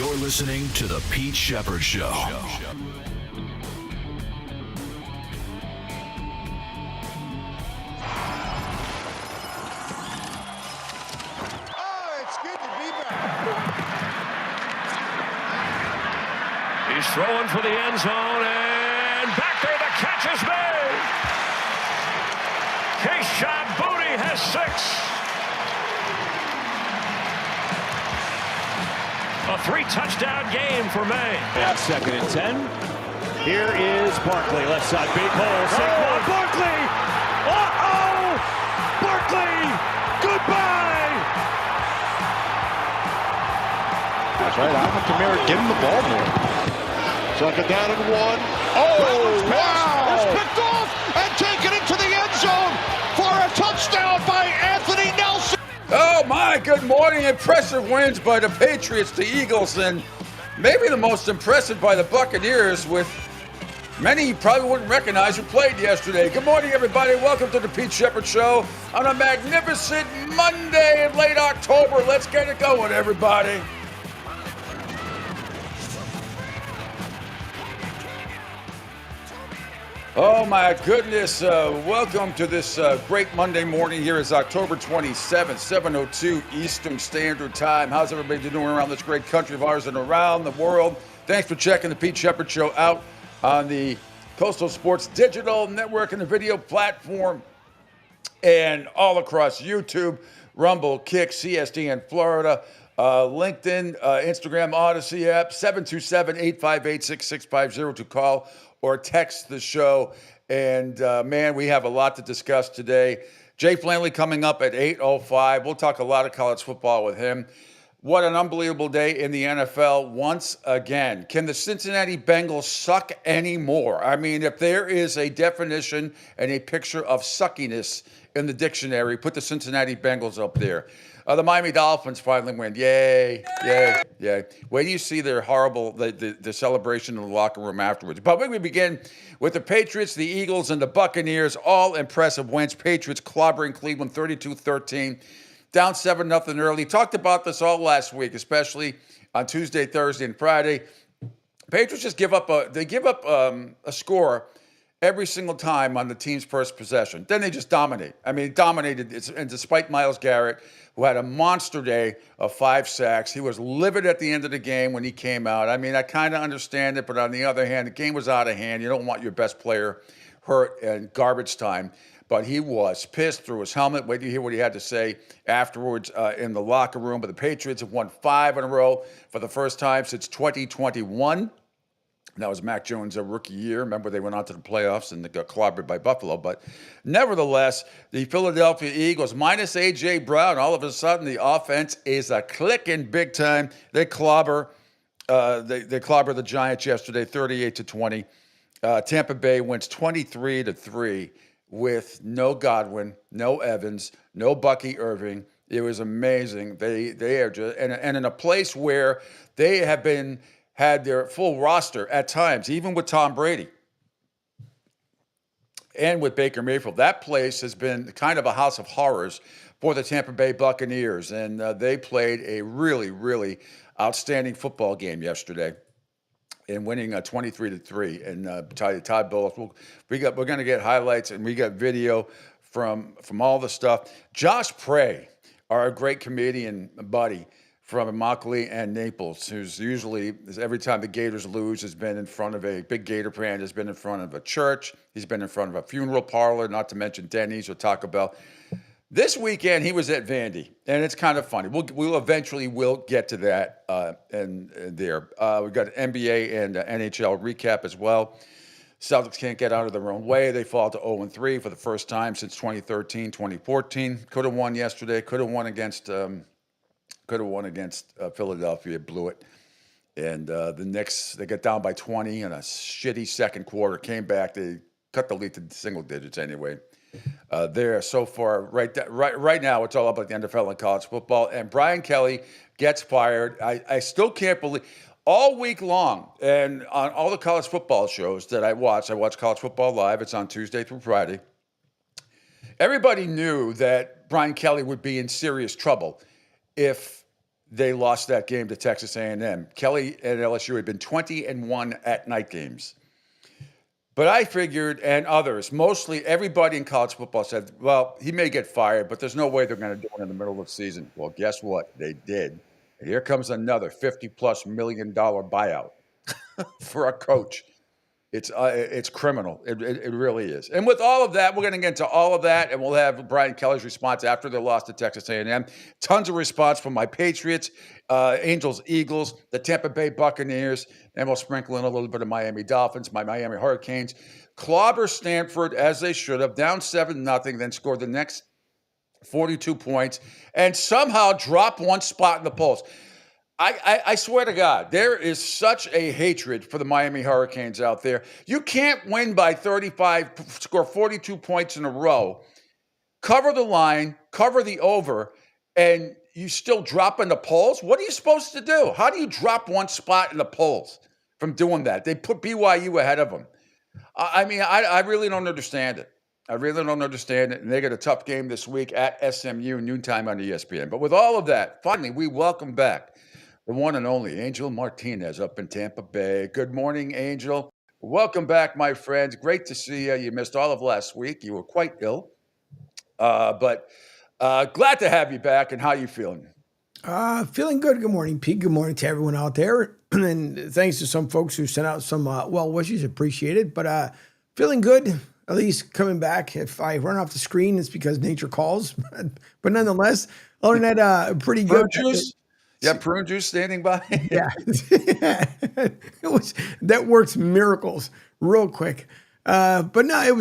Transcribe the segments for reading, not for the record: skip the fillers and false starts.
You're listening to The Pete Sheppard Show. Oh, it's good to be back. He's throwing for the end zone, and back there the catch is made. Sheppard has 6. A 3-touchdown game for Maine. Yeah, 2nd and 10. Here is Barkley, left side, big hole. Saquon Barkley! Uh-oh! Barkley! Goodbye! That's right, Alvin Kamara, give him the ball more. 2nd down and 1. Oh, wow! It's picked off and taken into the end zone for a touchdown by Anthony Nelson. Oh my, good morning. Impressive wins by the Patriots, the Eagles, and maybe the most impressive by the Buccaneers, with many you probably wouldn't recognize who played yesterday. Good morning, everybody. Welcome to the Pete Sheppard Show on a magnificent Monday in late October. Let's get it going, everybody. Oh my goodness, welcome to this great Monday morning. Here is October 27th, 7:02 Eastern Standard Time. How's everybody doing around this great country of ours and around the world? Thanks for checking the Pete Sheppard Show out on the Coastal Sports Digital Network and the video platform, and all across YouTube, Rumble, Kick, CSD in Florida, LinkedIn, Instagram, Odyssey app, 727-858-6650 to call or text the show. And man, we have a lot to discuss today. Jay Flanley coming up at 8:05. We'll talk a lot of college football with him. What an unbelievable day in the NFL once again. Can the Cincinnati Bengals suck anymore? I mean, if there is a definition and a picture of suckiness in the dictionary, put the Cincinnati Bengals up there. The Miami Dolphins finally win. Yay, yay, yay. Wait till you see their horrible, the celebration in the locker room afterwards. But we begin with the Patriots, the Eagles, and the Buccaneers. All impressive wins. Patriots clobbering Cleveland 32-13. Down 7-0 early. Talked about this all last week, especially on Tuesday, Thursday, and Friday. Patriots just give up a score every single time on the team's first possession. Then they just dominate. I mean, dominated. And despite Myles Garrett, who had a monster day of 5 sacks, he was livid at the end of the game when he came out. I mean, I kind of understand it, but on the other hand, the game was out of hand. You don't want your best player hurt in garbage time. But he was pissed through his helmet. Wait to hear what he had to say afterwards in the locker room. But the Patriots have won 5 in a row for the first time since 2021. That was Mac Jones' rookie year. Remember, they went on to the playoffs and they got clobbered by Buffalo. But nevertheless, the Philadelphia Eagles, minus A.J. Brown, all of a sudden the offense is a clicking big time. They clobber the Giants yesterday, 38-20. Tampa Bay wins 23-3 with no Godwin, no Evans, no Bucky Irving. It was amazing. They are just and in a place where they have had their full roster at times, even with Tom Brady and with Baker Mayfield. That place has been kind of a house of horrors for the Tampa Bay Buccaneers, and they played a really, really outstanding football game yesterday in winning 23-3. And Todd Bowles, we're going to get highlights and we got video from all the stuff. Josh Prey, our great comedian buddy from Immokalee and Naples, who's usually, every time the Gators lose, has been in front of a big Gator brand, has been in front of a church, he's been in front of a funeral parlor, not to mention Denny's or Taco Bell. This weekend, he was at Vandy, and it's kind of funny. We'll eventually get to that and there. We've got an NBA and NHL recap as well. Celtics can't get out of their own way. They fall to 0-3 for the first time since 2013, 2014. Could have won yesterday. Could have won against Philadelphia. Blew it. And the Knicks, they got down by 20 in a shitty second quarter. Came back. They cut the lead to single digits anyway. There so far, right now, it's all about the NFL and college football. And Brian Kelly gets fired. I still can't believe. All week long, and on all the college football shows that I watch College Football Live. It's on Tuesday through Friday. Everybody knew that Brian Kelly would be in serious trouble if they lost that game to Texas A&M. Kelly and LSU had been 20-1 at night games. But I figured, and others, mostly everybody in college football said, well, he may get fired, but there's no way they're going to do it in the middle of the season. Well, guess what? They did. And here comes another $50+ million buyout for a coach. It's criminal. It really is. And with all of that, we're going to get into all of that, and we'll have Brian Kelly's response after their loss to Texas A&M. Tons of response from my Patriots, Angels, Eagles, the Tampa Bay Buccaneers, and we'll sprinkle in a little bit of Miami Dolphins, my Miami Hurricanes. Clobber Stanford, as they should have, down 7-0, then scored the next 42 points, and somehow dropped one spot in the polls. I swear to God, there is such a hatred for the Miami Hurricanes out there. You can't win by 35, score 42 points in a row, cover the line, cover the over, and you still drop in the polls? What are you supposed to do? How do you drop one spot in the polls from doing that? They put BYU ahead of them. I mean, I really don't understand it. I really don't understand it. And they got a tough game this week at SMU, noontime on ESPN. But with all of that, finally, we welcome back the one and only Angel Martinez up in Tampa Bay. Good morning, Angel. Welcome back, my friends. Great to see you. You missed all of last week. You were quite ill. But glad to have you back. And how you feeling? Feeling good. Good morning, Pete. Good morning to everyone out there. And thanks to some folks who sent out some well wishes. Appreciate it. But feeling good, at least coming back. If I run off the screen, it's because nature calls. But nonetheless, other than that, pretty good. Prune juice? Yeah, prune juice standing by. Yeah. That works miracles real quick. But no, it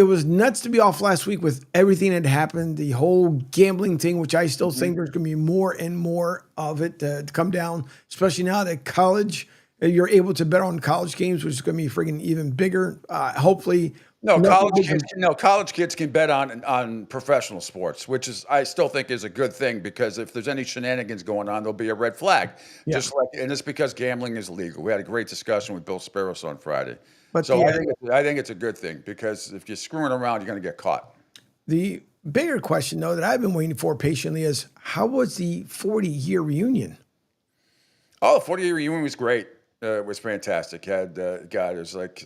was nuts to be off last week with everything that happened, the whole gambling thing, which I still think there's going to be more and more of it to come down, especially now that college, you're able to bet on college games, which is going to be friggin' even bigger. Hopefully. College kids can bet on professional sports, which is I still think is a good thing because if there's any shenanigans going on, there'll be a red flag. Yeah. And it's because gambling is legal. We had a great discussion with Bill Sparrows on Friday. But I think it's a good thing because if you're screwing around, you're going to get caught. The bigger question, though, that I've been waiting for patiently is how was the 40-year reunion? Oh, the 40-year reunion was great. It was fantastic. God, it was like,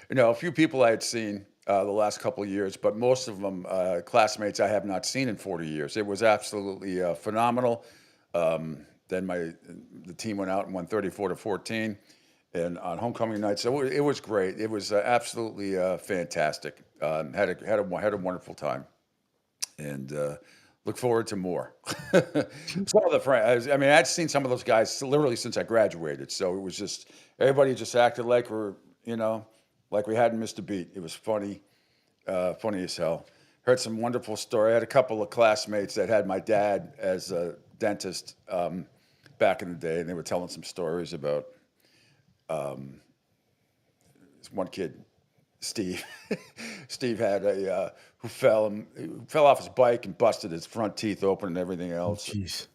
a few people I had seen the last couple of years, but most of them classmates I have not seen in 40 years. It was absolutely phenomenal. Then the team went out and won 34-14, and on homecoming night, so it was great. It was absolutely fantastic. Had a wonderful time, and look forward to more. Some of the friends, I mean, I'd seen some of those guys literally since I graduated. So it was just, everybody just acted like like we hadn't missed a beat. It was funny as hell. Heard some wonderful story. I had a couple of classmates that had my dad as a dentist back in the day, and they were telling some stories about this one kid, Steve. Steve had who fell off his bike and busted his front teeth open and everything else. Jeez.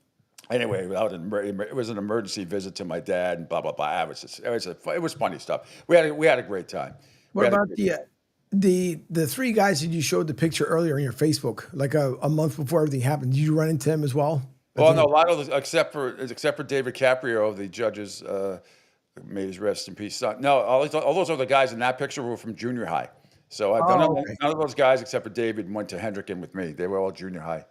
Anyway, it was an emergency visit to my dad and blah blah blah. It was funny stuff. We had a great time. What about the three guys that you showed the picture earlier on your Facebook, like a month before everything happened? Did you run into them as well? Well, no, a lot of except for David Caprio, the judges. May his rest in peace. No, all those other guys in that picture were from junior high. So none of those guys except for David went to Hendricken with me. They were all junior high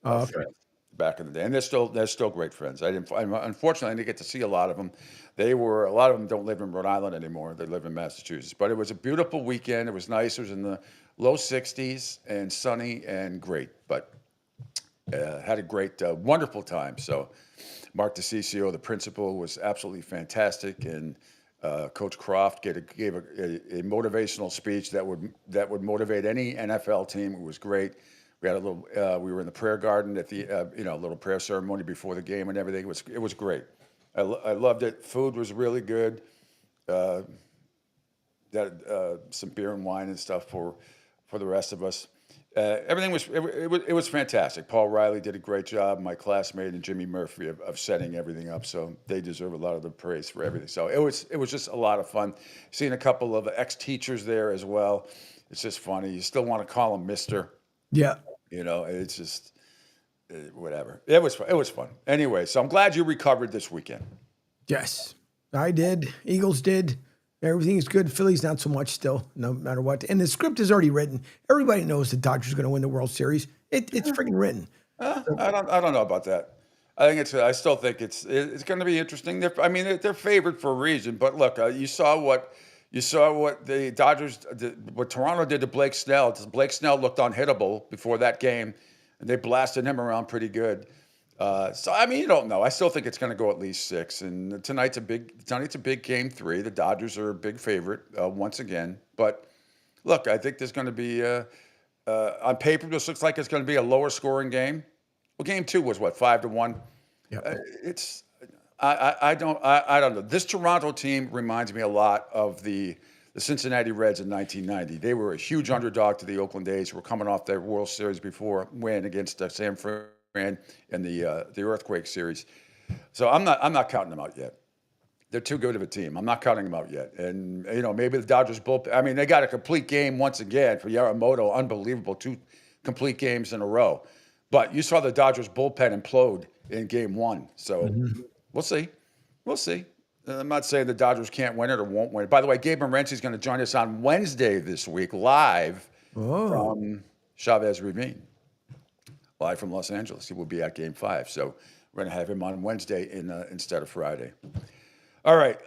friends back in the day, and they're still great friends. Unfortunately, I didn't get to see a lot of them. A lot of them don't live in Rhode Island anymore. They live in Massachusetts. But it was a beautiful weekend. It was nice. It was in the low 60s and sunny and great. But had a great, wonderful time. So Mark DeCiccio, the principal, was absolutely fantastic, and Coach Croft gave a motivational speech that would motivate any NFL team. It was great. We had we were in the prayer garden at the a little prayer ceremony before the game and everything. It was great. I loved it. Food was really good. Some beer and wine and stuff for the rest of us. Everything was fantastic. Paul Riley did a great job. My classmate and Jimmy Murphy of setting everything up. So they deserve a lot of the praise for everything. So it was just a lot of fun. Seeing a couple of ex-teachers there as well. It's just funny. You still want to call them Mister. Yeah. It's just whatever. It was fun. It was fun. Anyway, so I'm glad you recovered this weekend. Yes, I did. Eagles did. Everything's good. Phillies not so much still, no matter what. And the script is already written. Everybody knows the Dodgers are going to win the World Series. It's freaking written. I don't know about that. I still think it's going to be interesting. They're favored for a reason. But look, you saw what the Dodgers, what Toronto did to Blake Snell. Blake Snell looked unhittable before that game, and they blasted him around pretty good. You don't know. I still think it's going to go at least 6. And tonight's a big game 3. The Dodgers are a big favorite once again. But look, I think there's going to be on paper this looks like it's going to be a lower scoring game. Well, game 2 was what, 5-1. Yep. I don't know. This Toronto team reminds me a lot of the Cincinnati Reds in 1990. They were a huge underdog to the Oakland A's, who were coming off their World Series before win against San Fran in the Earthquake series. So I'm not counting them out yet. They're too good of a team. I'm not counting them out yet. And maybe the Dodgers bullpen. They got a complete game once again for Yamamoto. Unbelievable, 2 complete games in a row. But you saw the Dodgers bullpen implode in game 1. So we'll see. We'll see. I'm not saying the Dodgers can't win it or won't win it. By the way, Gabe Morency's going to join us on Wednesday this week live from Chavez Ravine. Live from Los Angeles. He will be at game 5. So we're going to have him on Wednesday instead of Friday. All right,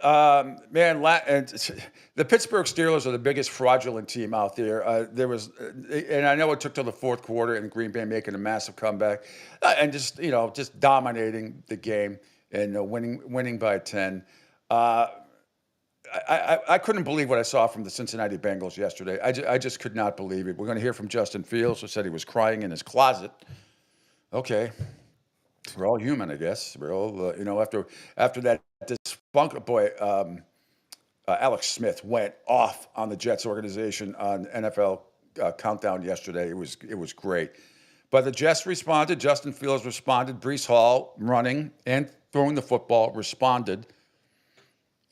man. The Pittsburgh Steelers are the biggest fraudulent team out there. And I know it took till the 4th quarter, and Green Bay making a massive comeback, and just dominating the game and winning by 10. I couldn't believe what I saw from the Cincinnati Bengals yesterday. I just could not believe it. We're going to hear from Justin Fields, who said he was crying in his closet. Okay. We're all human, I guess. We're all, after that spunk boy, Alex Smith went off on the Jets organization on NFL Countdown yesterday. It was great. But the Jets responded. Justin Fields responded. Breece Hall, running and throwing the football, responded.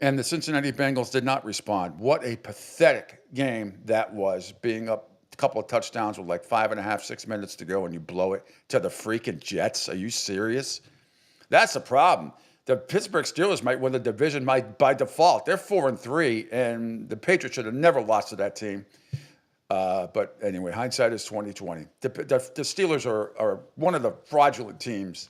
And the Cincinnati Bengals did not respond. What a pathetic game that was, being up a couple of touchdowns with like 5.5, 6 minutes to go, and you blow it to the freaking Jets. Are you serious? That's the problem. The Pittsburgh Steelers might win the division by default. They're 4-3, and the Patriots should have never lost to that team. But anyway, hindsight is 20/20. The Steelers are one of the fraudulent teams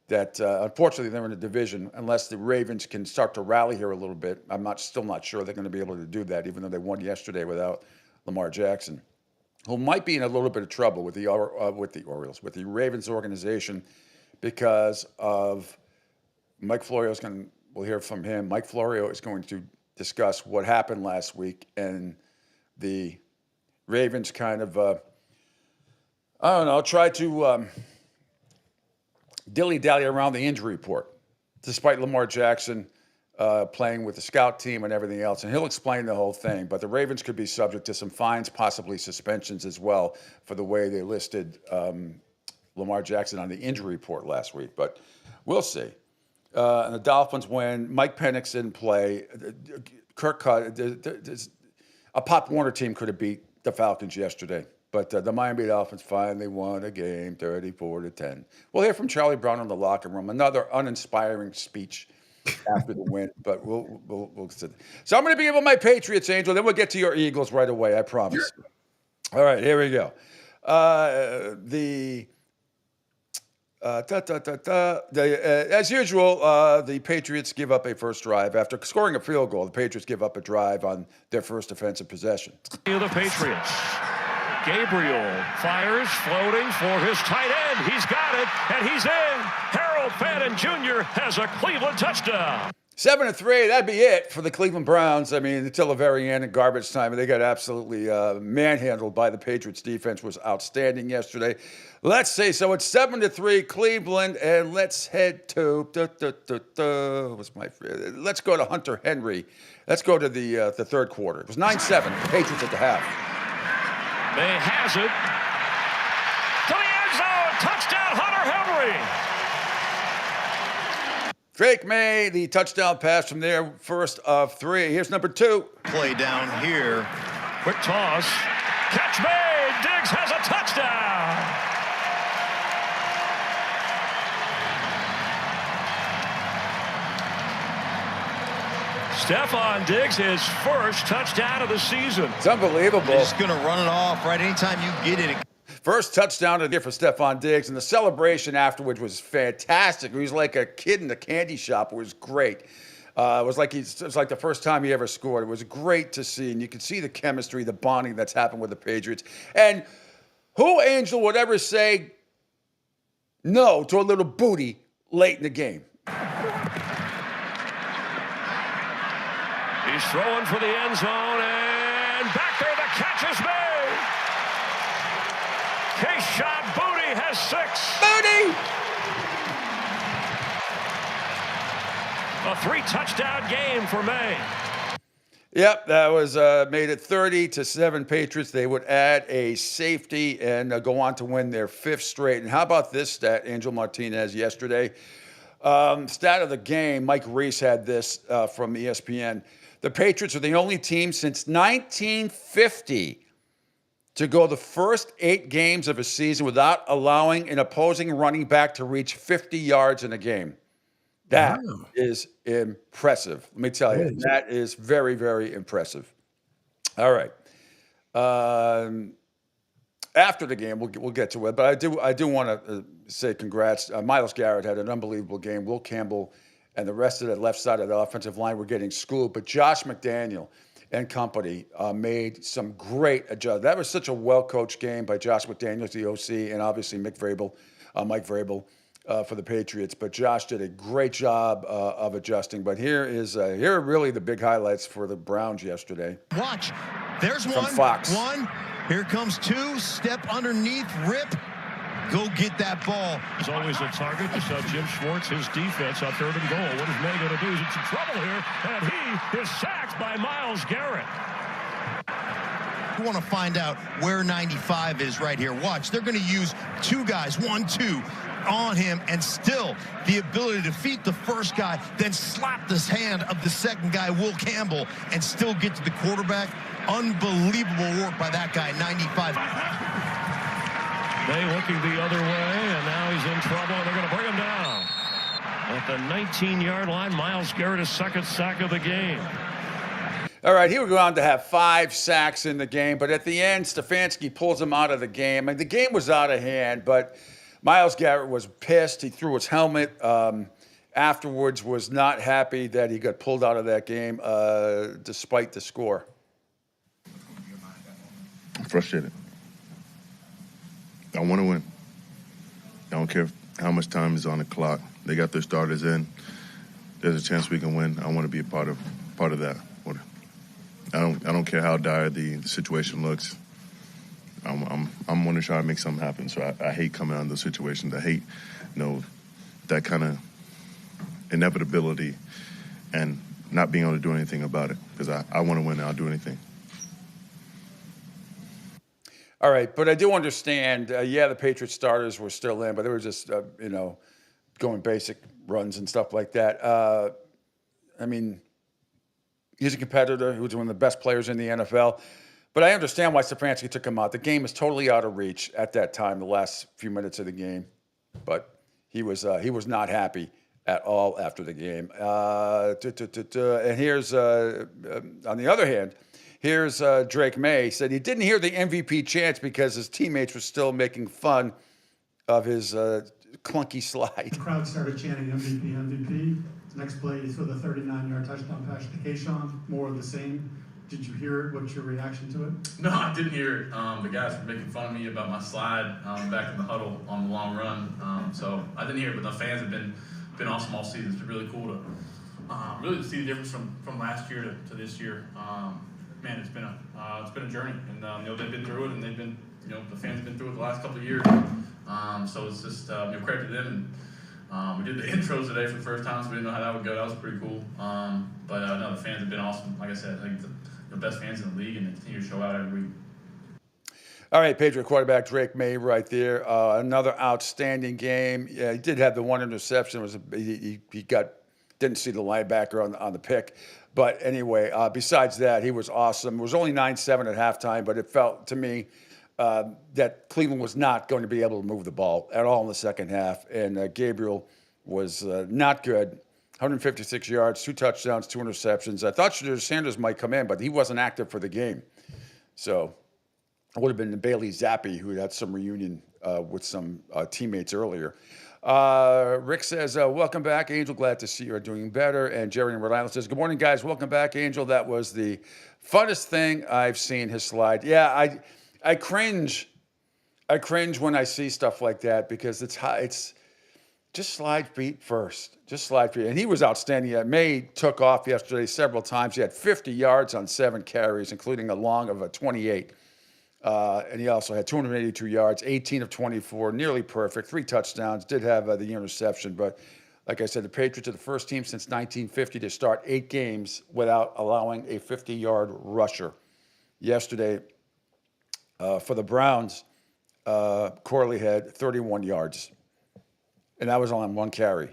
that, unfortunately, they're in the division. Unless the Ravens can start to rally here a little bit, I'm still not sure they're going to be able to do that, even though they won yesterday without Lamar Jackson, who might be in a little bit of trouble with the Orioles, with the Ravens organization, because of Mike Florio. We'll hear from him. Mike Florio is going to discuss what happened last week, and the Ravens kind of, try to dilly-dally around the injury report, despite Lamar Jackson playing with the scout team and everything else. And he'll explain the whole thing. But the Ravens could be subject to some fines, possibly suspensions as well, for the way they listed Lamar Jackson on the injury report last week. But we'll see. And the Dolphins win. Mike Penix didn't play. Kirk Cousins. A Pop Warner team could have beat the Falcons yesterday. But the Miami Dolphins finally won a game, 34-10. We'll hear from Charlie Brown in the locker room. Another uninspiring speech after the win. But we'll sit. So I'm going to begin with my Patriots, Angel. Then we'll get to your Eagles right away. I promise. All right, here we go. As usual, the Patriots give up a first drive. After scoring a field goal, the Patriots give up a drive on their first offensive possession. The Patriots. Gabriel fires, floating for his tight end. He's got it, and he's in. Harold Fannin Jr. has a Cleveland touchdown. 7-3, that'd be it for the Cleveland Browns. Until the very end in garbage time. They got absolutely manhandled by the Patriots. Defense was outstanding yesterday. Let's see. So it's 7-3 Cleveland, and let's head to let's go to Hunter Henry. Let's go to the third quarter. It was 9-7. Patriots at the half. May has it to the end zone. Touchdown, Hunter Henry. Drake May, the touchdown pass from there, first of 3. Here's number 2. Play down here. Quick toss. Catch made. Diggs has a touchdown. Stephon Diggs, his first touchdown of the season. It's unbelievable. He's going to run it off right anytime you get it. First touchdown of the year for Stephon Diggs, and the celebration afterwards was fantastic. He was like a kid in the candy shop. It was great. It was like the first time he ever scored. It was great to see, and you could see the chemistry, the bonding that's happened with the Patriots. And who, Angel, would ever say no to a little booty late in the game? He's throwing for the end zone, and back there the catch is made. K-Shot Booty has 6. Booty! A 3-touchdown game for May. Yep, that was made it 30-7 Patriots. They would add a safety and go on to win their 5th straight. And how about this stat, Angel Martinez, yesterday? Stat of the game, Mike Reese had this from ESPN. The Patriots are the only team since 1950 to go the first 8 games of a season without allowing an opposing running back to reach 50 yards in a game. That is impressive. Let me tell you, that is very, very impressive. All right. After the game, we'll get to it, but I do want to say congrats. Myles Garrett had an unbelievable game. Will Campbell and the rest of the left side of the offensive line were getting schooled, but Josh McDaniel and company made some great adjustments. That was such a well-coached game by Josh McDaniels, the OC, and obviously Mike Vrabel for the Patriots. But Josh did a great job of adjusting. But here are really the big highlights for the Browns yesterday. Watch. There's From one. Fox. One. Here comes 2. Step underneath. Rip. Go get that ball. As always a target. You saw Jim Schwartz, his defense on 3rd and goal. What is May going to do? He's in some trouble here, and he is sacked by Myles Garrett. You want to find out where 95 is right here. Watch. They're going to use 2 guys, 1-2, on him, and still the ability to defeat the first guy, then slap this hand of the second guy, Will Campbell, and still get to the quarterback. Unbelievable work by that guy, 95. May looking the other way, and now he's in trouble, and they're going to bring him down. At the 19-yard line, Myles Garrett, his 2nd sack of the game. All right, he would go on to have 5 sacks in the game, but at the end, Stefanski pulls him out of the game. And the game was out of hand, but Myles Garrett was pissed. He threw his helmet. Afterwards, was not happy that he got pulled out of that game despite the score. I'm frustrated. I want to win. I don't care how much time is on the clock. They got their starters in. There's a chance we can win. I want to be a part of that. I don't care how dire the situation looks. I'm want to try to make something happen. So I hate coming out of those situations. I hate, that kind of inevitability and not being able to do anything about it, because I want to win and I'll do anything. All right, but I do understand, the Patriots starters were still in, but they were just, going basic runs and stuff like that. He's a competitor who's one of the best players in the NFL, but I understand why Stefanski took him out. The game is totally out of reach at that time, the last few minutes of the game, but he was not happy at all after the game. And here's, on the other hand, here's Drake May. He said he didn't hear the MVP chants because his teammates were still making fun of his clunky slide. The crowd started chanting MVP, MVP. Next play, he threw the 39-yard touchdown pass to Keyshawn. More of the same. Did you hear it? What's your reaction to it? No, I didn't hear it. The guys were making fun of me about my slide back in the huddle on the long run. So I didn't hear it, but the fans have been awesome all season. It's been really cool to really see the difference from last year to this year. Man, it's been a journey, and they've been through it, and they've been, the fans have been through it the last couple of years. So it's just credit to them. And we did the intros today for the first time, so we didn't know how that would go. That was pretty cool. But no, the fans have been awesome. Like I said, I think the best fans in the league, and they continue to show out every week. All right, Patriot quarterback Drake May right there. Another outstanding game. Yeah, he did have the one interception. He didn't see the linebacker on the pick. But anyway, besides that, he was awesome. It was only 9-7 at halftime, but it felt to me that Cleveland was not going to be able to move the ball at all in the second half. And Gabriel was not good. 156 yards, 2 touchdowns, 2 interceptions. I thought Shedeur Sanders might come in, but he wasn't active for the game. So it would have been Bailey Zappi, who had some reunion with some teammates earlier. Rick says, welcome back, Angel. Glad to see you're doing better. And Jerry in Rhode Island says, good morning, guys. Welcome back, Angel. That was the funnest thing I've seen, his slide. Yeah, I cringe. I cringe when I see stuff like that because it's just slide feet first. Just slide feet. And he was outstanding. May took off yesterday several times. He had 50 yards on 7 carries, including a long of a 28. And he also had 282 yards, 18 of 24, nearly perfect, 3 touchdowns, did have the interception. But like I said, the Patriots are the first team since 1950 to start 8 games without allowing a 50-yard rusher. Yesterday, for the Browns, Corley had 31 yards, and that was on 1 carry.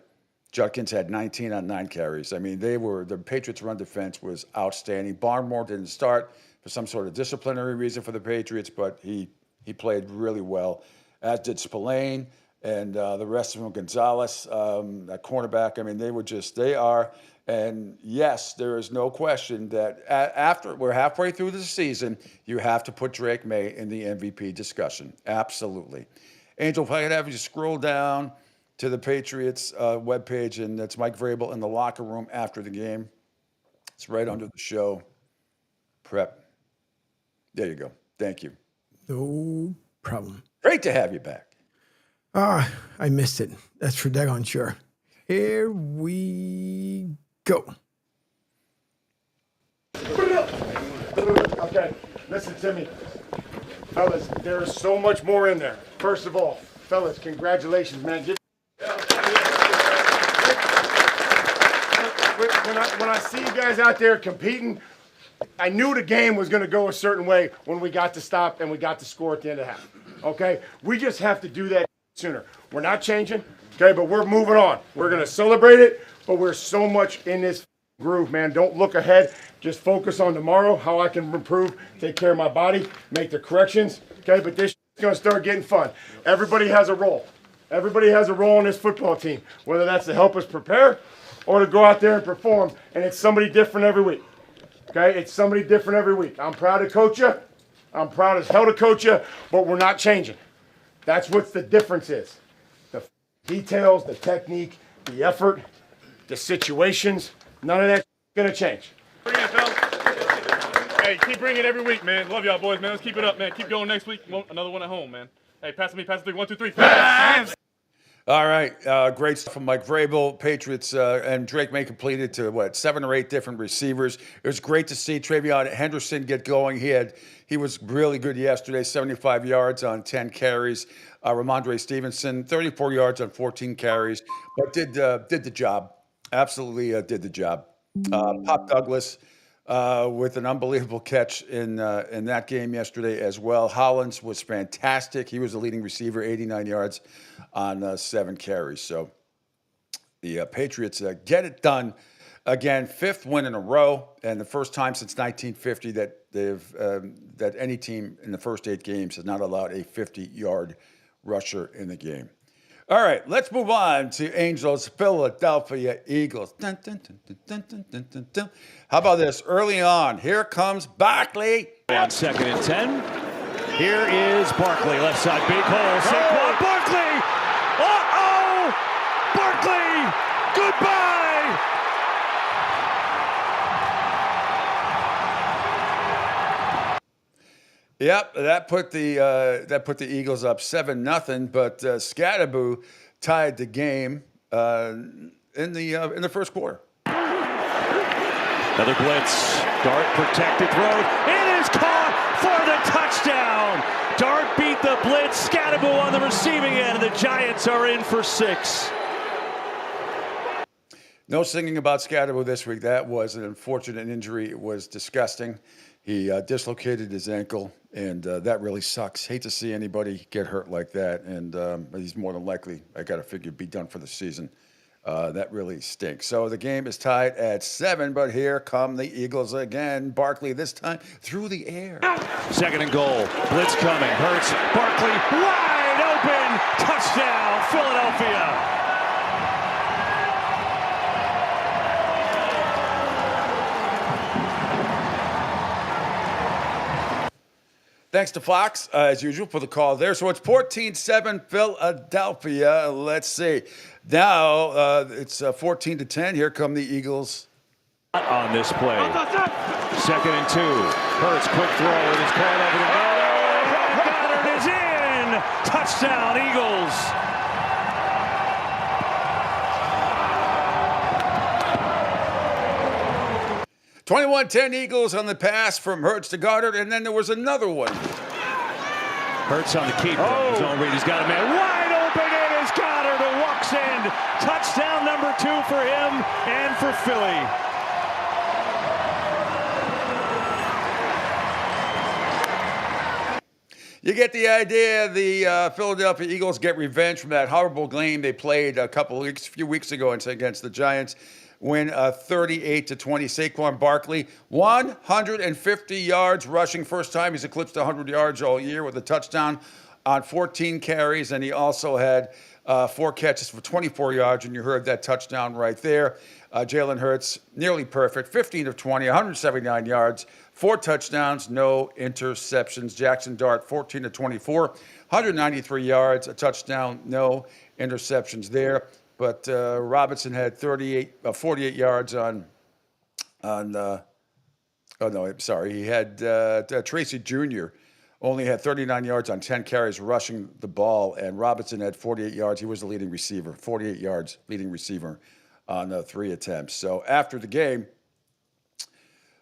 Judkins had 19 on 9 carries. I mean, the Patriots' run defense was outstanding. Barmore didn't start for some sort of disciplinary reason for the Patriots, but he played really well, as did Spillane and the rest of them, Gonzalez, that cornerback. I mean, they are. And yes, there is no question that after we're halfway through the season, you have to put Drake May in the MVP discussion. Absolutely. Angel, if I could have you scroll down to the Patriots webpage, and it's Mike Vrabel in the locker room after the game. It's right under the show. Prep. There you go. Thank you. No problem. Great to have you back. I missed it. That's for daggone sure. Here we go. Okay, listen to me. Fellas, there is so much more in there. First of all, fellas, congratulations, man. When I see you guys out there competing, I knew the game was going to go a certain way when we got to stop and we got to score at the end of the half. Okay? We just have to do that sooner. We're not changing, okay, but we're moving on. We're going to celebrate it, but we're so much in this groove, man. Don't look ahead. Just focus on tomorrow, how I can improve, take care of my body, make the corrections, okay? But this is going to start getting fun. Everybody has a role. Everybody has a role in this football team, whether that's to help us prepare or to go out there and perform, and it's somebody different every week. Okay, it's somebody different every week. I'm proud to coach you. I'm proud as hell to coach you, but we're not changing. That's what the difference is. The details, the technique, the effort, the situations, none of that's going to change. Bring it, fellas. Hey, keep bringing it every week, man. Love y'all boys, man. Let's keep it up, man. Keep going next week. Another one at home, man. Hey, pass it me, pass it 3, 1, 2, 3. Pass! All right, great stuff from Mike Vrabel. Patriots and Drake May completed to 7 or 8 different receivers. It was great to see Travion Henderson get going. He was really good yesterday, 75 yards on 10 carries. Ramondre Stevenson, 34 yards on 14 carries, but did the job. Absolutely did the job. Pop Douglas with an unbelievable catch in that game yesterday as well. Hollins was fantastic. He was the leading receiver, 89 yards on 7 carries. So the Patriots get it done again, 5th win in a row, and the first time since 1950 that that any team in the first 8 games has not allowed a 50-yard rusher in the game. All right, let's move on to Angels, Philadelphia Eagles. Dun, dun, dun, dun, dun, dun, dun, dun. How about this? Early on, here comes Barkley. On 2nd and 10. Here is Barkley, left side, big hole. Saquon Barkley! Uh-oh! Barkley! Goodbye! Yep, that put the Eagles up 7-0. But Scadaboo tied the game in the first quarter. Another blitz. Dart protected throw. It is caught for the touchdown. Dart beat the blitz. Scadaboo on the receiving end, and the Giants are in for 6. No singing about Scadaboo this week. That was an unfortunate injury. It was disgusting. He dislocated his ankle, and that really sucks. Hate to see anybody get hurt like that, and he's more than likely, I got to figure, be done for the season. That really stinks. So the game is tied at 7, but here come the Eagles again. Barkley this time through the air. 2nd and goal. Blitz coming. Hurts. Barkley wide open. Touchdown, Philadelphia. Thanks to Fox, as usual, for the call there. So it's 14-7 Philadelphia. Let's see. Now it's 14-10. Here come the Eagles. On this play. 2nd and 2. Hurts, quick throw. It is caught over the middle. Goddard is in. Touchdown, Eagles. $21-10 Eagles on the pass from Hurts to Goddard, and then there was another one. Hurts on the keeper. Zone read. He's got a man wide open. It is Goddard who walks in. Touchdown number 2 for him and for Philly. You get the idea. The Philadelphia Eagles get revenge from that horrible game they played a few weeks ago against the Giants. Win 38-20. Saquon Barkley, 150 yards rushing. First time he's eclipsed 100 yards all year with a touchdown on 14 carries. And he also had 4 catches for 24 yards. And you heard that touchdown right there. Jalen Hurts, nearly perfect. 15 of 20, 179 yards, 4 touchdowns, no interceptions. Jackson Dart, 14 of 24, 193 yards, a touchdown, no interceptions there. But Robinson had 48 yards on he had Tracy Jr. only had 39 yards on 10 carries rushing the ball, and Robinson had 48 yards. He was the leading receiver, 48 yards leading receiver on 3 attempts. So after the game,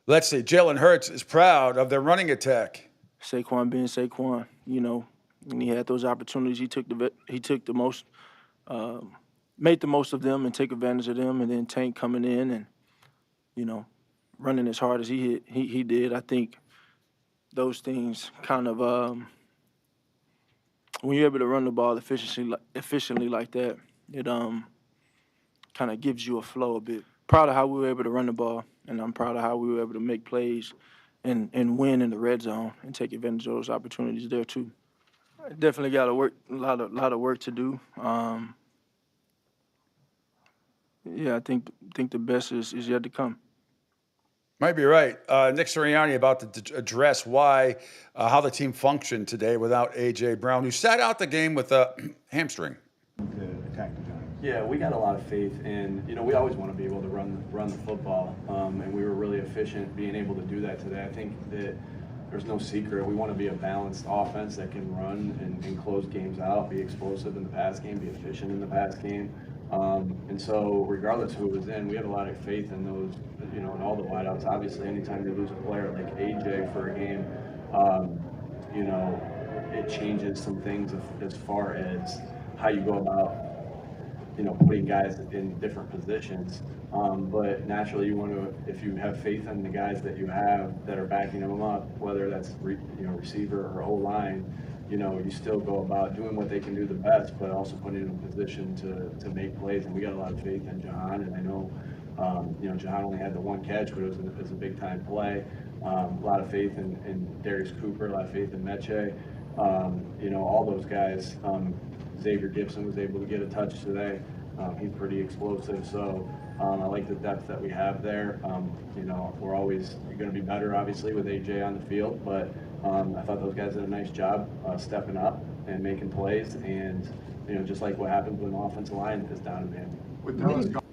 let's see, Jalen Hurts is proud of their running attack. Saquon being Saquon, and he had those opportunities. He took the most. Made the most of them and take advantage of them, and then Tank coming in and, running as hard as he did. I think those things kind of when you're able to run the ball efficiently like that, it kind of gives you a flow a bit. Proud of how we were able to run the ball, and I'm proud of how we were able to make plays and win in the red zone and take advantage of those opportunities there too. Definitely got a lot of work to do. Yeah, I think the best is yet to come. Might be right. Nick Sirianni about to address how the team functioned today without A.J. Brown, who sat out the game with a hamstring. Yeah, we got a lot of faith in, we always want to be able to run the football, and we were really efficient being able to do that today. I think that there's no secret. We want to be a balanced offense that can run and close games out, be explosive in the pass game, be efficient in the pass game. And so regardless of who was in, we have a lot of faith in those, in all the wideouts. Obviously, anytime you lose a player like AJ for a game, it changes some things as far as how you go about, putting guys in different positions. But naturally, you want to, if you have faith in the guys that you have that are backing them up, whether that's receiver or O-line, you still go about doing what they can do the best, but also putting them in a position to make plays. And we got a lot of faith in Jahan, and I know, Jahan only had the 1 catch, but it was a big-time play. A lot of faith in Darius Cooper, a lot of faith in Meche. All those guys. Xavier Gibson was able to get a touch today. He's pretty explosive, so I like the depth that we have there. We're always going to be better, obviously, with AJ on the field, but I thought those guys did a nice job stepping up and making plays, and just like what happens when the offensive line is down a man.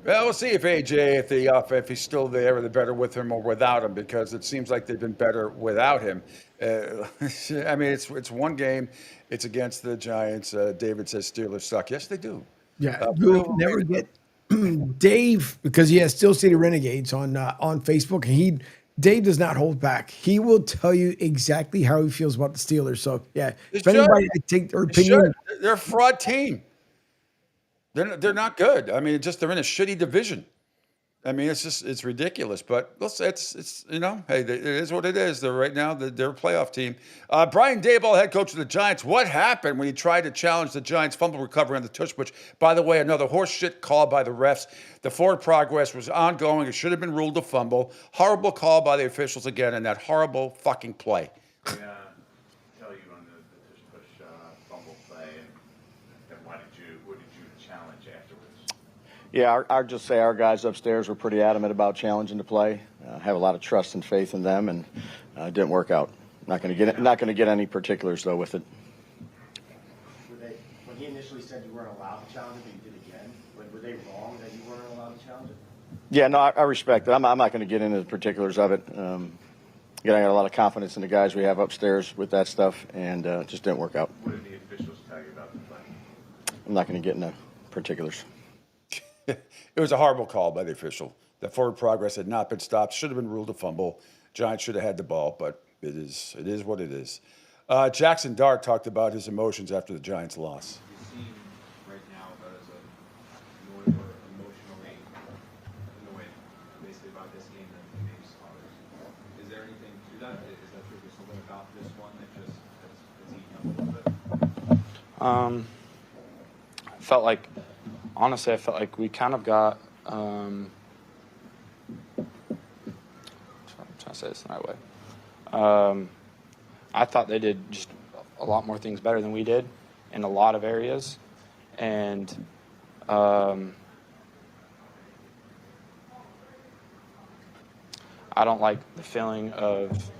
Well, we'll see if AJ, if he's still there, they're better with him or without him, because it seems like they've been better without him. I mean, it's one game. It's against the Giants. David says Steelers suck. Yes, they do. Yeah, you'll never get Dave, because he has Steel City Renegades on Facebook, and Dave does not hold back. He will tell you exactly how he feels about the Steelers. So yeah, if anybody take their opinion, they're a fraud team. They're not good. I mean, they're in a shitty division. I mean, it's ridiculous. But it's hey, it is what it is. They're a playoff team. Brian Daboll, head coach of the Giants. What happened when he tried to challenge the Giants' fumble recovery on the tush push? By the way, another horseshit call by the refs. The forward progress was ongoing. It should have been ruled a fumble. Horrible call by the officials again, and that horrible fucking play. Tell you on the tush push fumble play, and what did you challenge afterwards? Yeah, I'll just say our guys upstairs were pretty adamant about challenging the play. Have a lot of trust and faith in them, and it didn't work out. Not going to get any particulars though with it. When he initially said you weren't allowed to challenge it, but you did again, were they wrong that you weren't allowed to challenge it? Yeah, no, I respect it. I'm not going to get into the particulars of it. Again, I got a lot of confidence in the guys we have upstairs with that stuff, and it just didn't work out. What did the officials tell you about the play? I'm not going to get into particulars. It was a horrible call by the official. The forward progress had not been stopped. Should have been ruled a fumble. Giants should have had the ball, but it is what it is. Jackson Dart talked about his emotions after the Giants' loss. You seem right now as more emotionally annoyed, basically, about this game than maybe some others. Is there anything to that? Is that true? Is there something about this one that just has eaten up a little bit? I felt like we kind of got, I'm trying to say this the right way. I thought they did just a lot more things better than we did in a lot of areas. And I don't like the feeling of,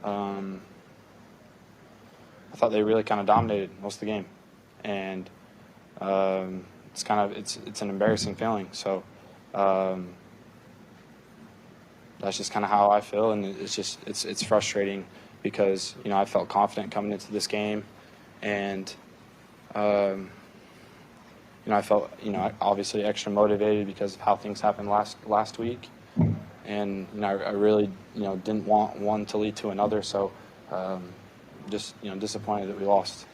I thought they really kind of dominated most of the game. And it's an embarrassing feeling. So that's just kind of how I feel, and it's frustrating because I felt confident coming into this game, and I felt obviously extra motivated because of how things happened last week, and I really didn't want one to lead to another. So just disappointed that we lost.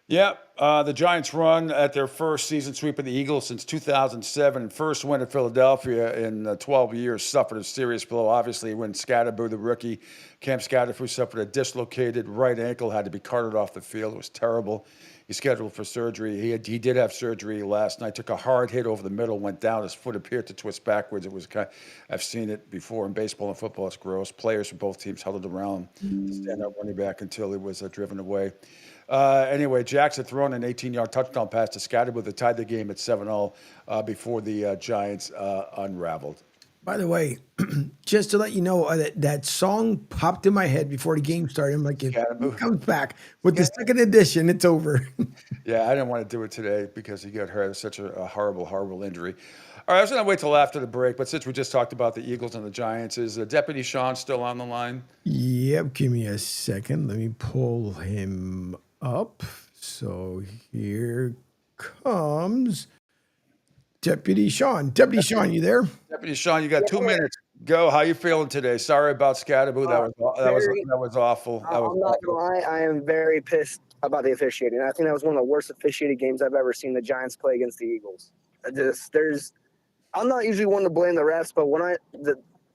Yeah, the Giants run at their first season sweep of the Eagles since 2007. First win at Philadelphia in 12 years, suffered a serious blow. Obviously, when Scatterbo, the rookie, Cam Scatterbo, suffered a dislocated right ankle, had to be carted off the field. It was terrible. He's scheduled for surgery. He did have surgery last night. Took a hard hit over the middle, went down. His foot appeared to twist backwards. It was I've seen it before in baseball and football. It's gross. Players from both teams huddled around to stand up running back until he was driven away. Anyway, Jackson thrown an 18-yard touchdown pass to Scatterbo that tied the game at 7-0 before the Giants unraveled. By the way, just to let you know, that song popped in my head before the game started. I'm like, if it comes back with the second edition, it's over. Yeah, I didn't want to do it today because he got hurt. It was such a horrible, horrible injury. All right, I was going to wait till after the break, but since we just talked about the Eagles and the Giants, is Deputy Sean still on the line? Yep, give me a second. Let me pull him up. So here comes Deputy Sean. Deputy Sean, you there? Deputy Sean, you got 2 minutes. Go. How you feeling today? Sorry about Scatterbo. That was awful. I'm not gonna lie. I am very pissed about the officiating. I think that was one of the worst officiated games I've ever seen the Giants play against the Eagles. I'm not usually one to blame the refs, but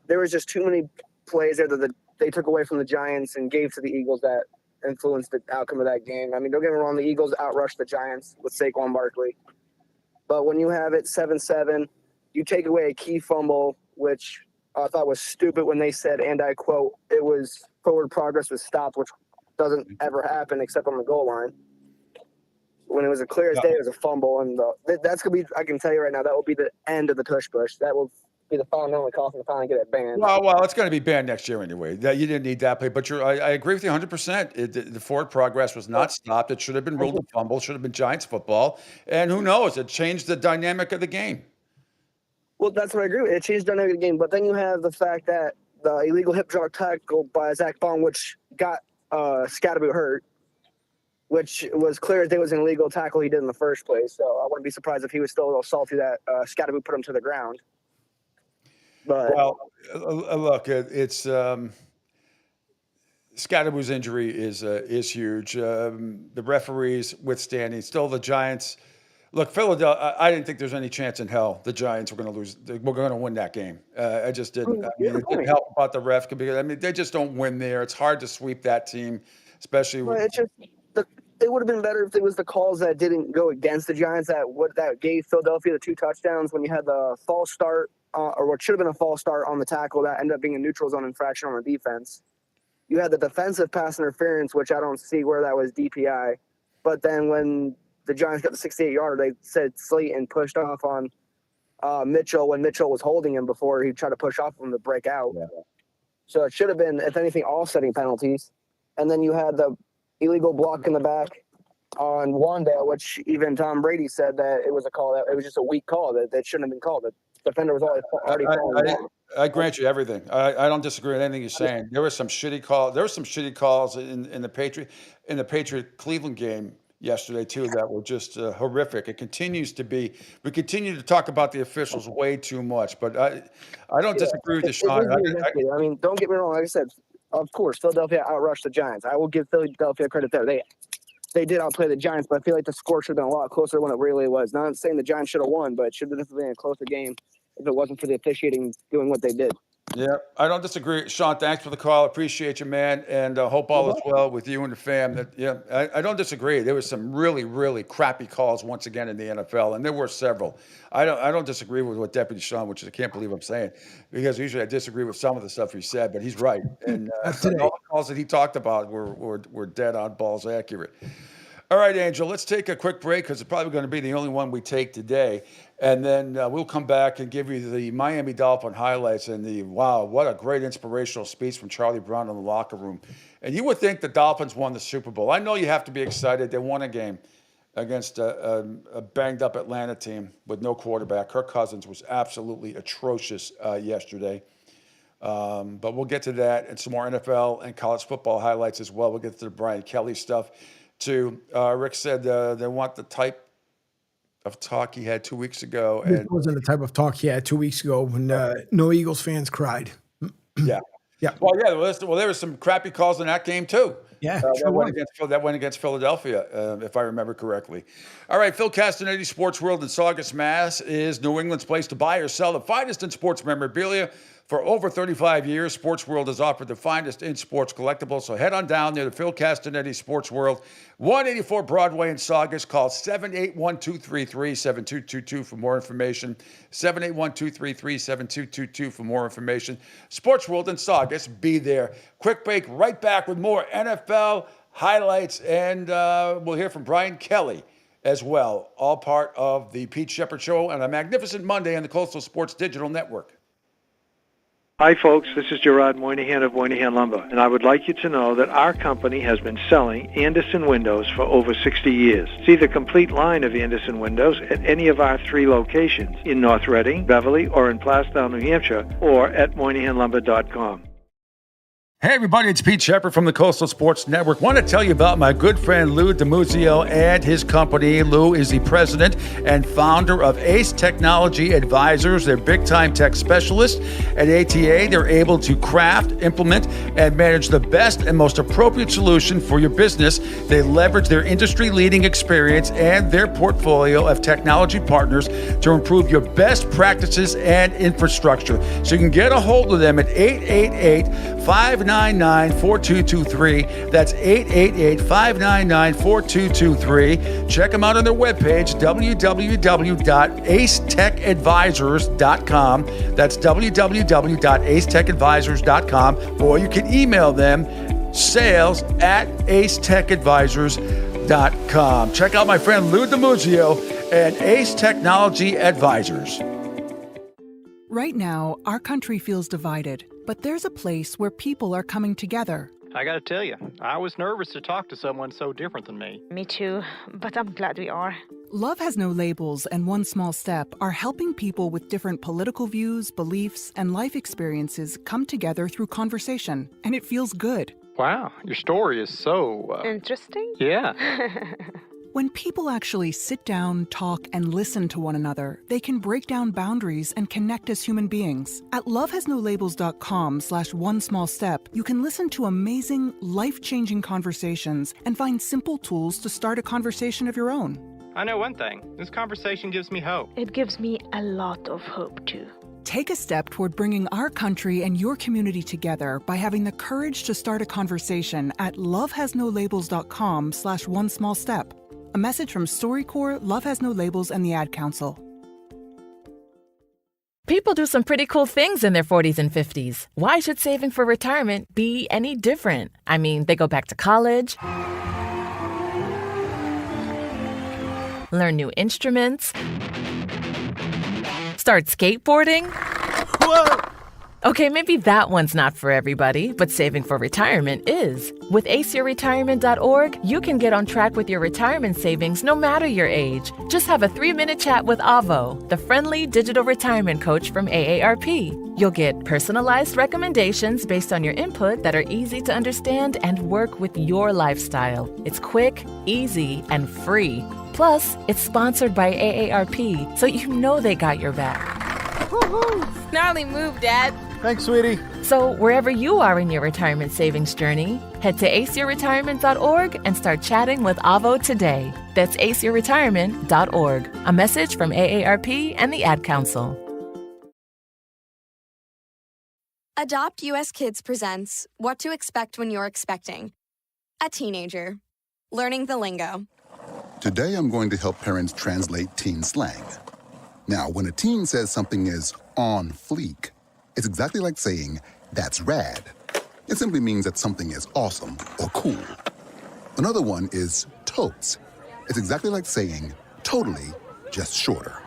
there was just too many plays there that they took away from the Giants and gave to the Eagles that influenced the outcome of that game. I mean, don't get me wrong, the Eagles outrushed the Giants with Saquon Barkley. But when you have it 7-7, you take away a key fumble, which I thought was stupid when they said, and I quote, it was forward progress was stopped, which doesn't ever happen except on the goal line. When it was a clear as day, it was a fumble. And that's going to be, I can tell you right now, that will be the end of the tush push. That will be the final nail in the coffin to finally get it banned. Well, it's going to be banned next year anyway. You didn't need that play. But I agree with you 100%. The forward progress was not stopped. It should have been ruled a fumble. Should have been Giants football. And who knows? It changed the dynamic of the game. Well, that's what I agree with. It changed the dynamic of the game. But then you have the fact that the illegal hip drop tackle by Zach Bond, which got Scatterbo hurt, which was clear as day was an illegal tackle he did in the first place. So I wouldn't be surprised if he was still a little salty that Scatterbo put him to the ground. But look, it's Scatterbo's injury is huge. The referees withstanding. Still, the Giants. Look, Philadelphia. I didn't think there's any chance in hell the Giants were going to lose. We're going to win that game. I just didn't. I mean, it didn't help about the ref because they just don't win there. It's hard to sweep that team, especially. It would have been better if it was the calls that didn't go against the Giants that gave Philadelphia the 2 touchdowns when you had the false start. Or what should have been a false start on the tackle that ended up being a neutral zone infraction on the defense. You had the defensive pass interference, which I don't see where that was DPI. But then when the Giants got the 68-yarder, they said Slayton pushed off on Mitchell when Mitchell was holding him before he tried to push off him to break out. Yeah. So it should have been, if anything, offsetting penalties. And then you had the illegal block in the back on Wandale, which even Tom Brady said that it was a call. That it was just a weak call that shouldn't have been called. The defender was already falling down. I grant you everything. I don't disagree with anything you're saying. There were some shitty calls. There were some shitty calls in the Patriot Cleveland game yesterday too that were just horrific. It continues to be. We continue to talk about the officials way too much, but I don't disagree with you, Sean. I mean, don't get me wrong. Like I said, of course, Philadelphia outrushed the Giants. I will give Philadelphia credit there. They did outplay the Giants, but I feel like the score should have been a lot closer when it really was. Not saying the Giants should have won, but it should have been a closer game if it wasn't for the officiating doing what they did. Yeah, I don't disagree. Sean, thanks for the call. Appreciate you, man, and hope all is well with you and the fam. I don't disagree. There was some really, really crappy calls once again in the NFL, and there were several. I don't disagree with what Deputy Sean, which I can't believe I'm saying, because usually I disagree with some of the stuff he said, but he's right. And all the calls that he talked about were dead on balls accurate. All right, Angel, let's take a quick break because it's probably going to be the only one we take today. And then we'll come back and give you the Miami Dolphin highlights and wow, what a great inspirational speech from Charlie Brown in the locker room. And you would think the Dolphins won the Super Bowl. I know you have to be excited. They won a game against a banged-up Atlanta team with no quarterback. Kirk Cousins was absolutely atrocious yesterday. But we'll get to that and some more NFL and college football highlights as well. We'll get to the Brian Kelly stuff too. Rick said they want the type of talk he had 2 weeks ago. This wasn't the type of talk he had 2 weeks ago when no Eagles fans cried. Yeah. Well, there were some crappy calls in that game too. Yeah, that went against Philadelphia, if I remember correctly. All right, Phil Castanetti, Sports World in Saugus, Mass. is New England's place to buy or sell the finest in sports memorabilia. For over 35 years, Sports World has offered the finest in sports collectibles. So head on down there to Phil Castanetti Sports World, 184 Broadway in Saugus. Call 781-233-7222 for more information. 781-233-7222 for more information. Sports World in Saugus, be there. Quick break, right back with more NFL highlights, and we'll hear from Brian Kelly as well. All part of the Pete Sheppard Show on a magnificent Monday on the Coastal Sports Digital Network. Hi, folks. This is Gerard Moynihan of Moynihan Lumber, and I would like you to know that our company has been selling Anderson windows for over 60 years. See the complete line of Anderson windows at any of our 3 locations in North Reading, Beverly, or in Plastown, New Hampshire, or at MoynihanLumber.com. Hey everybody, it's Pete Sheppard from the Coastal Sports Network. Want to tell you about my good friend Lou DiMuzio and his company. Lou is the president and founder of Ace Technology Advisors. They're big-time tech specialists. At ATA, they're able to craft, implement, and manage the best and most appropriate solution for your business. They leverage their industry-leading experience and their portfolio of technology partners to improve your best practices and infrastructure. So you can get a hold of them at 888-599-4223. That's 888-599-4223. Check them out on their webpage, www.acetechadvisors.com. That's www.acetechadvisors.com. Or you can email them, sales@acetechadvisors.com. Check out my friend Lou DiMuzio and Ace Technology Advisors. Right now, our country feels divided, but there's a place where people are coming together. I gotta tell you, I was nervous to talk to someone so different than me. Me too, but I'm glad we are. Love Has No Labels and One Small Step are helping people with different political views, beliefs, and life experiences come together through conversation, and it feels good. Wow, your story is so... Interesting? Yeah. When people actually sit down, talk, and listen to one another, they can break down boundaries and connect as human beings. At lovehasnolabels.com/onesmallstep, you can listen to amazing, life-changing conversations and find simple tools to start a conversation of your own. I know one thing. This conversation gives me hope. It gives me a lot of hope, too. Take a step toward bringing our country and your community together by having the courage to start a conversation at lovehasnolabels.com/onesmallstep. A message from StoryCorps, Love Has No Labels, and the Ad Council. People do some pretty cool things in their 40s and 50s. Why should saving for retirement be any different? I mean, they go back to college, learn new instruments, start skateboarding. Whoa! Okay, maybe that one's not for everybody, but saving for retirement is. With aceyourretirement.org, you can get on track with your retirement savings no matter your age. Just have a 3-minute chat with Avo, the friendly digital retirement coach from AARP. You'll get personalized recommendations based on your input that are easy to understand and work with your lifestyle. It's quick, easy, and free. Plus, it's sponsored by AARP, so you know they got your back. Woohoo! Gnarly move, Dad. Thanks, sweetie. So wherever you are in your retirement savings journey, head to aceyourretirement.org and start chatting with Avo today. That's aceyourretirement.org. A message from AARP and the Ad Council. Adopt US Kids presents What to Expect When You're Expecting. A teenager. Learning the lingo. Today I'm going to help parents translate teen slang. Now, when a teen says something is on fleek, it's exactly like saying, that's rad. It simply means that something is awesome or cool. Another one is totes. It's exactly like saying, totally, just shorter.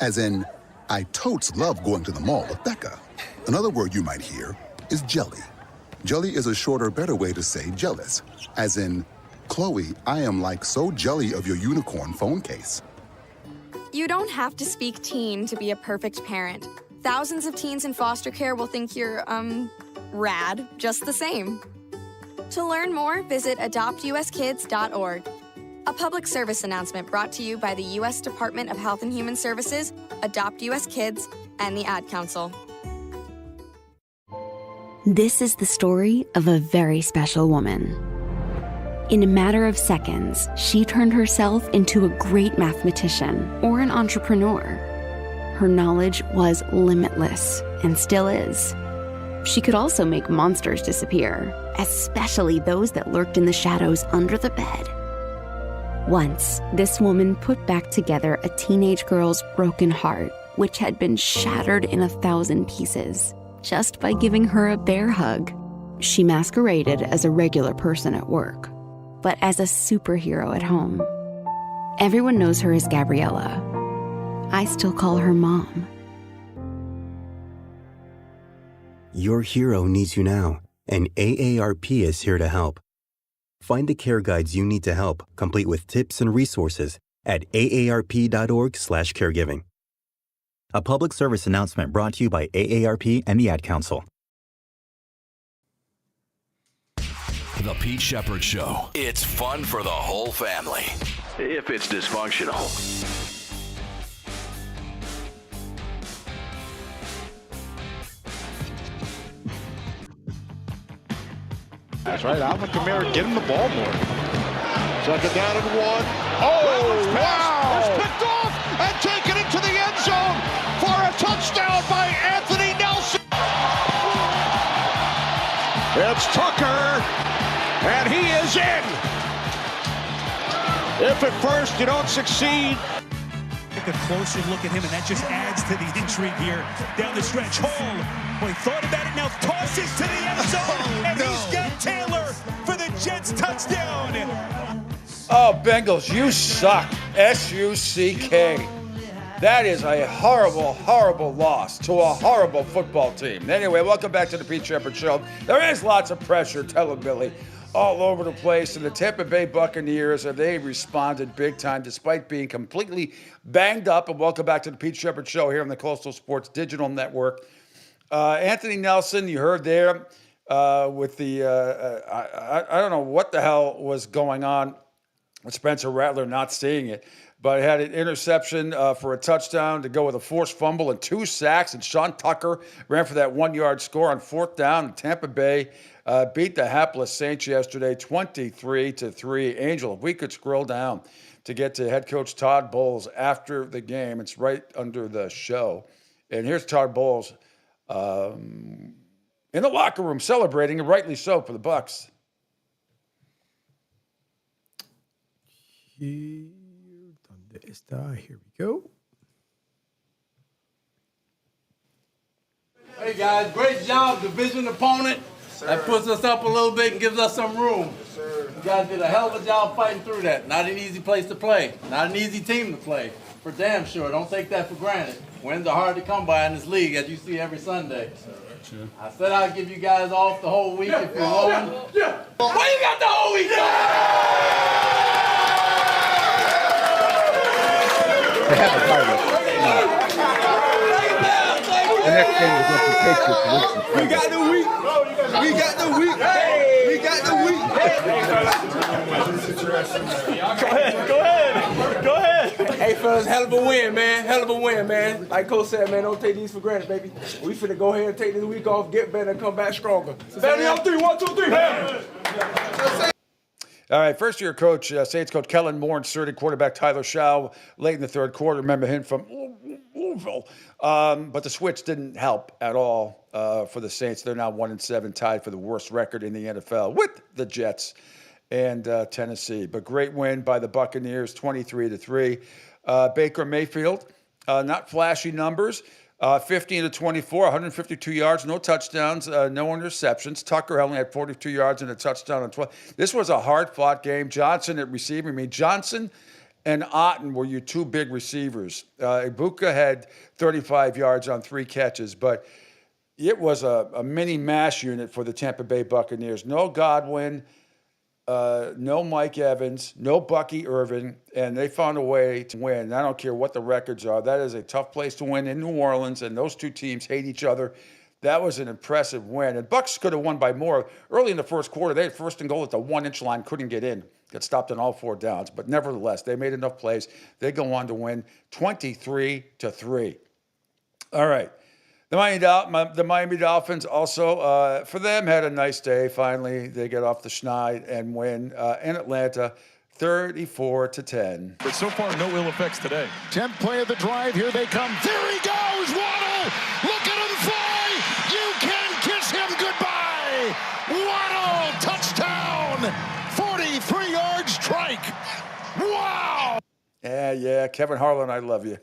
As in, I totes love going to the mall with Becca. Another word you might hear is jelly. Jelly is a shorter, better way to say jealous. As in, Chloe, I am like so jelly of your unicorn phone case. You don't have to speak teen to be a perfect parent. Thousands of teens in foster care will think you're, rad, just the same. To learn more, visit adoptuskids.org. A public service announcement brought to you by the U.S. Department of Health and Human Services, Adopt U.S. Kids, and the Ad Council. This is the story of a very special woman. In a matter of seconds, she turned herself into a great mathematician or an entrepreneur. Her knowledge was limitless and still is. She could also make monsters disappear, especially those that lurked in the shadows under the bed. Once, this woman put back together a teenage girl's broken heart, which had been shattered in 1,000 pieces, just by giving her a bear hug. She masqueraded as a regular person at work, but as a superhero at home. Everyone knows her as Gabriella. I still call her Mom. Your hero needs you now, and AARP is here to help. Find the care guides you need to help, complete with tips and resources at aarp.org/caregiving. A public service announcement brought to you by AARP and the Ad Council. The Pete Sheppard Show. It's fun for the whole family, if it's dysfunctional. That's right, Alvin Kamara, get him the ball more. Second down and 1. Oh, wow! It's picked off and taken into the end zone for a touchdown by Anthony Nelson. It's Tucker, and he is in. If at first you don't succeed. Take a closer look at him, and that just adds to the intrigue here down the stretch. Hall, boy, thought about it, now tosses to the end zone, and he's got Taylor for the Jets touchdown. Oh, Bengals, you suck. S-U-C-K. That is a horrible, horrible loss to a horrible football team. Anyway, welcome back to the Pete Sheppard Show. There is lots of pressure, tell him, Billy, all over the place. And the Tampa Bay Buccaneers, they responded big time despite being completely banged up. And welcome back to the Pete Sheppard Show here on the Coastal Sports Digital Network. Anthony Nelson, you heard there with the, I don't know what the hell was going on with Spencer Rattler not seeing it, but had an interception for a touchdown to go with a forced fumble and 2 sacks. And Sean Tucker ran for that 1-yard score on 4th down. And Tampa Bay beat the hapless Saints yesterday, 23-3. Angel, if we could scroll down to get to head coach Todd Bowles after the game, it's right under the show. And here's Todd Bowles in the locker room celebrating, and rightly so, for the Bucs. ¿Dónde está? Here we go. Hey guys, great job, division opponent. That puts us up a little bit and gives us some room. You guys did a hell of a job fighting through that. Not an easy place to play. Not an easy team to play. For damn sure. Don't take that for granted. Wins are hard to come by in this league, as you see every Sunday. I said I'd give you guys off the whole week if you want. Why you got the whole week? They have a bye week. The next game is against the Patriots. We got the week. We got the week. We got the week. Go ahead. Hey, fellas, hell of a win, man. Hell of a win, man. Like Coach said, man, don't take these for granted, baby. We finna go ahead and take this week off, get better, and come back stronger. Family on 3, 1, 2, 3. All right, first-year coach, Saints coach Kellen Moore inserted quarterback Tyler Shaw late in the third quarter. Remember him from Louisville. But the switch didn't help at all for the Saints. They're now 1-7, tied for the worst record in the NFL with the Jets and Tennessee. But great win by the Buccaneers, 23-3. Baker Mayfield, not flashy numbers. 15-24, 152 yards, no touchdowns, no interceptions. Tucker only had 42 yards and a touchdown on 12. This was a hard-fought game. Johnson at receiving. Johnson and Otten were your two big receivers. Ibuka had 35 yards on 3 catches, but it was a mini mash unit for the Tampa Bay Buccaneers. No Godwin, no Mike Evans, no Bucky Irvin, and they found a way to win. I don't care what the records are. That is a tough place to win in New Orleans, and those two teams hate each other. That was an impressive win. And Bucs could have won by more. Early in the first quarter, they had first and goal at the 1-inch line, couldn't get in. Got stopped on all 4 downs. But nevertheless, they made enough plays. They go on to win 23-3. All right. The Miami Dolphins also, for them, had a nice day. Finally, they get off the schneid and win in Atlanta, 34-10. But so far, no ill effects today. 10th play of the drive. Here they come. There he goes. Waddle. Look at him fly. You can kiss him goodbye. Waddle. Touchdown. 43-yard strike. Wow. Yeah. Kevin Harlan, I love you.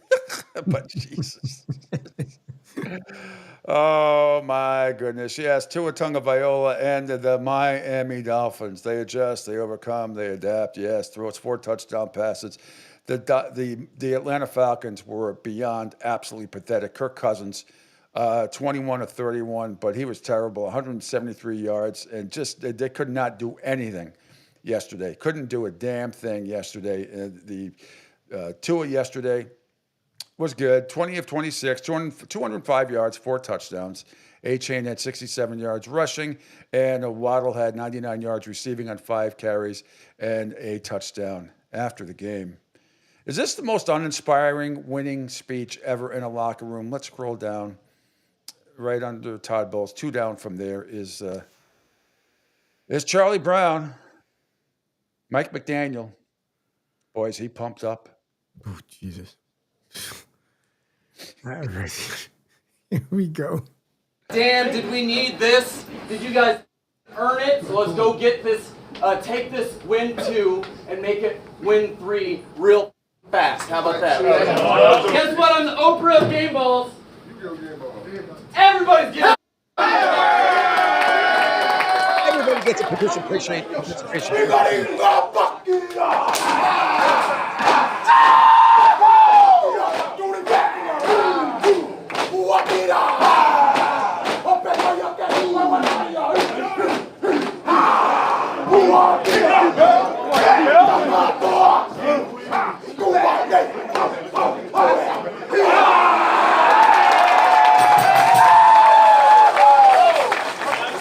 But Jesus. Oh, my goodness. Yes, Tua Tagovailoa and the Miami Dolphins. They adjust, they overcome, they adapt. Yes, throws 4 touchdown passes. The Atlanta Falcons were beyond absolutely pathetic. Kirk Cousins, 21 of 31, but he was terrible, 173 yards, and just they could not do anything yesterday. Couldn't do a damn thing yesterday. The Tua yesterday was good. 20 of 26, 205 yards, 4 touchdowns. A-Chain had 67 yards rushing, and Waddle had 99 yards receiving on 5 carries and a touchdown after the game. Is this the most uninspiring winning speech ever in a locker room? Let's scroll down. Right under Todd Bowles. 2 down from there is Charlie Brown. Mike McDaniel. Boys, he pumped up. Oh, Jesus. All right. Here we go. Damn, did we need this? Did you guys earn it? So let's go get this, take this win 2 and make it win 3 real fast. How about that? Guess what? I'm the Oprah of game balls. Everybody's getting Everybody gets a participation.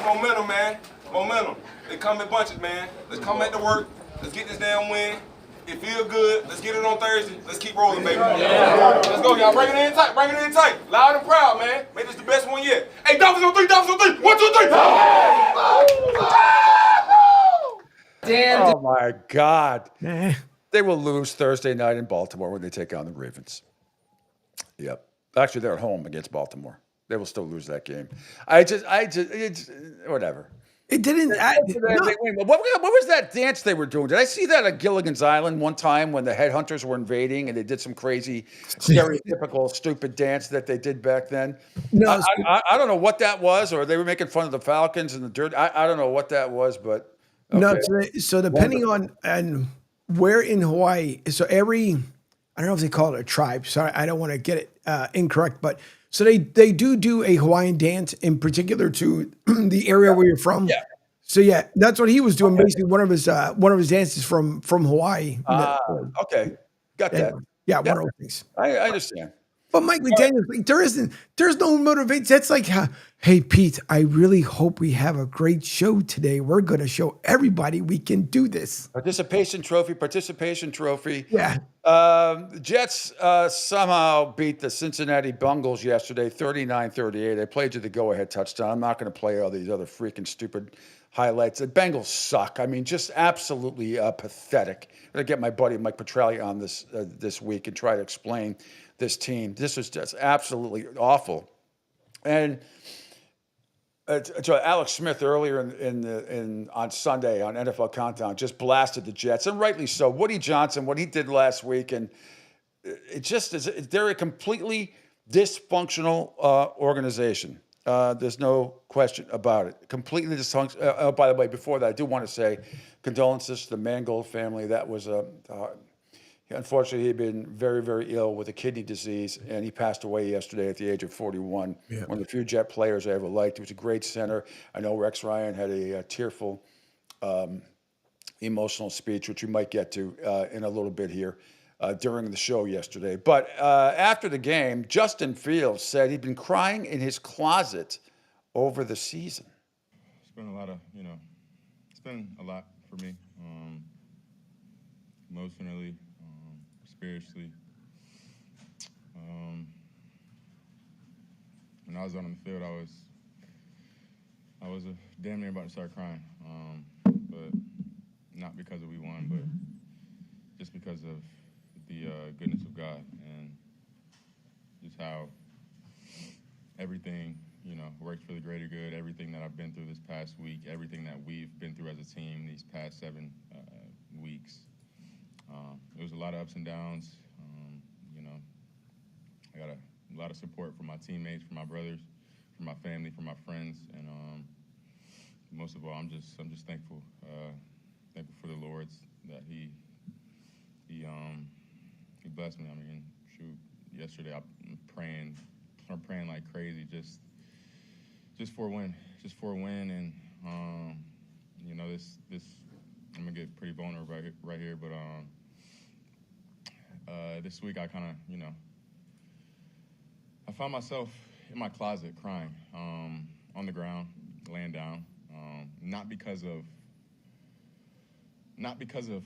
Momentum, man. Momentum. They come in bunches, man. Let's come back to work. Let's get this damn win. It feel good. Let's get it on Thursday. Let's keep rolling, baby. Yeah. Let's go, y'all. Bring it in tight. Bring it in tight. Loud and proud, man. Make this the best one yet. Hey, Dolphins on 3. Dolphins on 3. 1, 2, 3. Damn. Oh, my God. They will lose Thursday night in Baltimore when they take on the Ravens. Yep. Actually, they're at home against Baltimore. They will still lose that game. It's whatever. It didn't. What was that dance they were doing? Did I see that at Gilligan's Island one time when the headhunters were invading and they did some crazy, stereotypical, stupid dance that they did back then? No, I don't know what that was, or they were making fun of the Falcons and the dirt. I don't know what that was, but okay. No. So depending on where in Hawaii, so I don't know if they call it a tribe. Sorry, I don't want to get it incorrect, but So they do a Hawaiian dance in particular to the area where you're from. Yeah. So yeah, that's what he was doing. Basically, one of his dances from Hawaii. Okay. Got that. Yeah, one of those things. I understand. But Mike McDaniel's like, there's no motivation. That's like, hey Pete, I really hope we have a great show today. We're going to show everybody we can do this. Participation trophy. Yeah. The Jets somehow beat the Cincinnati Bengals yesterday, 39-38. They played you the go-ahead touchdown. I'm not going to play all these other freaking stupid highlights. The Bengals suck. I mean, just absolutely pathetic. I'm going to get my buddy Mike Petrelli on this week and try to explain this team. This was just absolutely awful. And Alex Smith earlier on Sunday on NFL Countdown just blasted the Jets, and rightly so. Woody Johnson, what he did last week, and it just is. They're a completely dysfunctional organization. There's no question about it. Completely dysfunctional. By the way, before that, I do want to say condolences to the Mangold family. That was unfortunately, he had been very, very ill with a kidney disease, and he passed away yesterday at the age of 41. Yeah. One of the few Jet players I ever liked. He was a great center. I know Rex Ryan had a tearful, emotional speech, which we might get to in a little bit here during the show yesterday. But after the game, Justin Fields said he'd been crying in his closet over the season. It's been a lot of, it's been a lot for me, emotionally. Spiritually, when I was on the field, I was damn near about to start crying, but not because we won, but just because of the goodness of God and just how everything, works for the greater good. Everything that I've been through this past week, everything that we've been through as a team these past 7 weeks. There was a lot of ups and downs. I got a lot of support from my teammates, from my brothers, from my family, from my friends, and most of all, I'm just thankful. Thankful for the Lord's that He blessed me. I mean, shoot, yesterday I'm praying like crazy, just for a win, and this I'm gonna get pretty vulnerable right here, but this week I kind of, I found myself in my closet crying, on the ground, laying down, not because of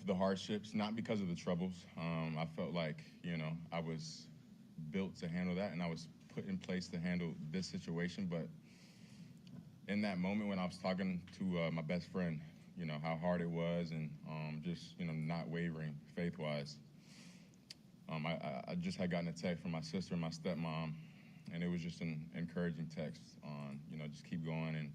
the hardships, not because of the troubles. I felt like, I was built to handle that, and I was put in place to handle this situation. But in that moment when I was talking to my best friend, how hard it was, and just, not wavering faith-wise. I just had gotten a text from my sister and my stepmom, and it was just an encouraging text on, just keep going and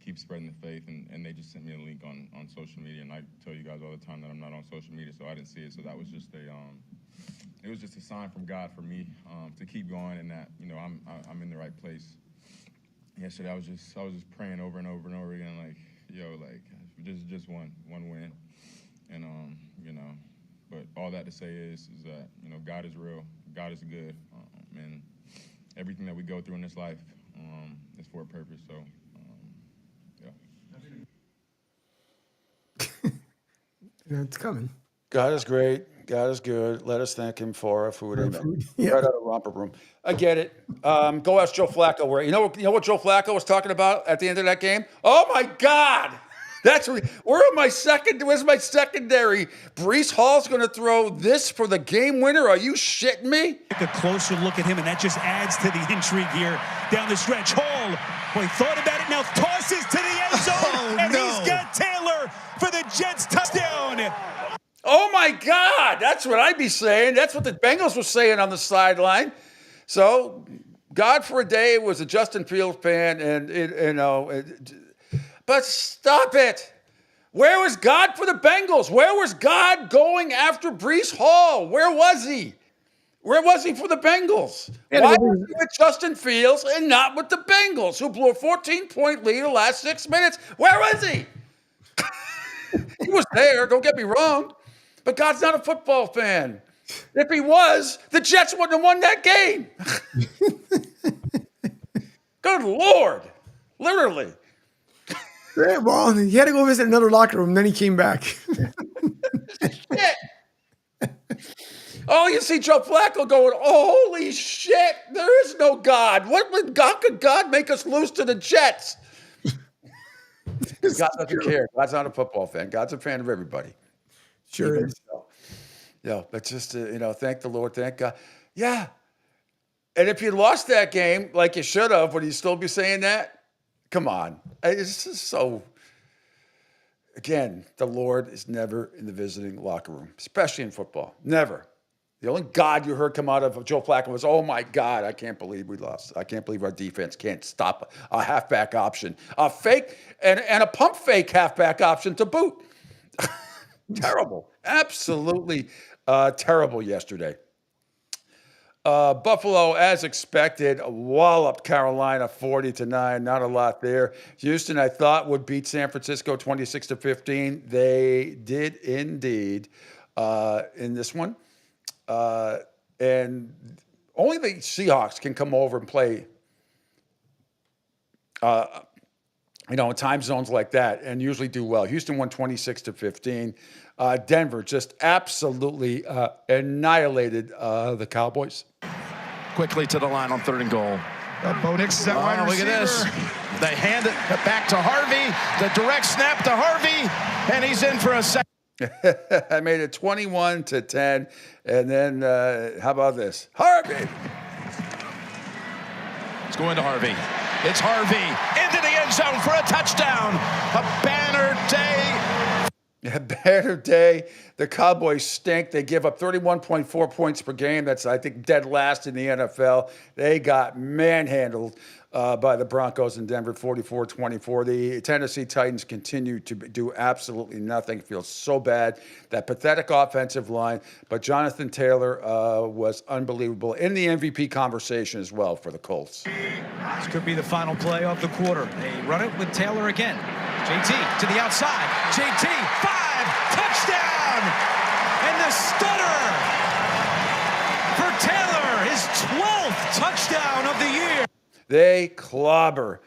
keep spreading the faith. And they just sent me a link on social media, and I tell you guys all the time that I'm not on social media, so I didn't see it. So that was just it was just a sign from God for me to keep going, and that, I'm in the right place. Yesterday I was just praying over and over and over again, like, just one win, and but all that to say is that God is real, God is good, and everything that we go through in this life is for a purpose. So It's coming. God is great. God is good. Let us thank Him for our food. Amen. Yeah. Right out of romper room. I get it. Go ask Joe Flacco where. You know what Joe Flacco was talking about at the end of that game? Oh my God! Where's my secondary? Breece Hall's going to throw this for the game winner? Are you shitting me? Take a closer look at him, and that just adds to the intrigue here down the stretch. Hall, thought about it, now tosses to the end zone, he's got Taylor for the Jets touchdown. Oh my God, that's what I'd be saying. That's what the Bengals were saying on the sideline. So, God for a day was a Justin Fields fan, and but stop it. Where was God for the Bengals? Where was God going after Breece Hall? Where was he? Where was he for the Bengals? Why was he with Justin Fields and not with the Bengals, who blew a 14-point lead in the last 6 minutes? Where was he? He was there, don't get me wrong, but God's not a football fan. If he was, the Jets wouldn't have won that game. Good Lord. Literally. Yeah, well, he had to go visit another locker room, then he came back. Shit. Oh, you see Joe Flacco going, oh, holy shit, there is no God. How could God make us lose to the Jets? God doesn't care. God's not a football fan. God's a fan of everybody. Sure Even is. so. Yeah, but just, thank the Lord, thank God. Yeah. And if you lost that game like you should have, would you still be saying that? Come on. It's just so, again, the Lord is never in the visiting locker room, especially in football. Never. The only God you heard come out of Joe Flacco was, oh, my God, I can't believe we lost. I can't believe our defense can't stop a halfback option. A fake and a pump fake halfback option to boot. Terrible. Absolutely terrible yesterday. Buffalo, as expected, walloped Carolina 40-9. Not a lot there. Houston, I thought, would beat San Francisco 26-15. They did indeed in this one. And only the Seahawks can come over and play, in time zones like that and usually do well. Houston won 26-15. Denver just absolutely annihilated the Cowboys. Quickly to the line on 3rd and goal. Bo Nix is that wide Look receiver. at this. They hand it back to Harvey. The direct snap to Harvey, and he's in for a second. I made it 21-10. And then, how about this? Harvey! It's going to Harvey. It's Harvey into the end zone for a touchdown. A banner day. Yeah, banner day. The Cowboys stink. They give up 31.4 points per game. That's, I think, dead last in the NFL. They got manhandled by the Broncos in Denver, 44-24. The Tennessee Titans continue to do absolutely nothing. It feels so bad. That pathetic offensive line. But Jonathan Taylor was unbelievable in the MVP conversation as well for the Colts. This could be the final play of the quarter. They run it with Taylor again. JT to the outside. JT, 5, touchdown! And the stutter for Taylor, his 12th touchdown of the year. They clobber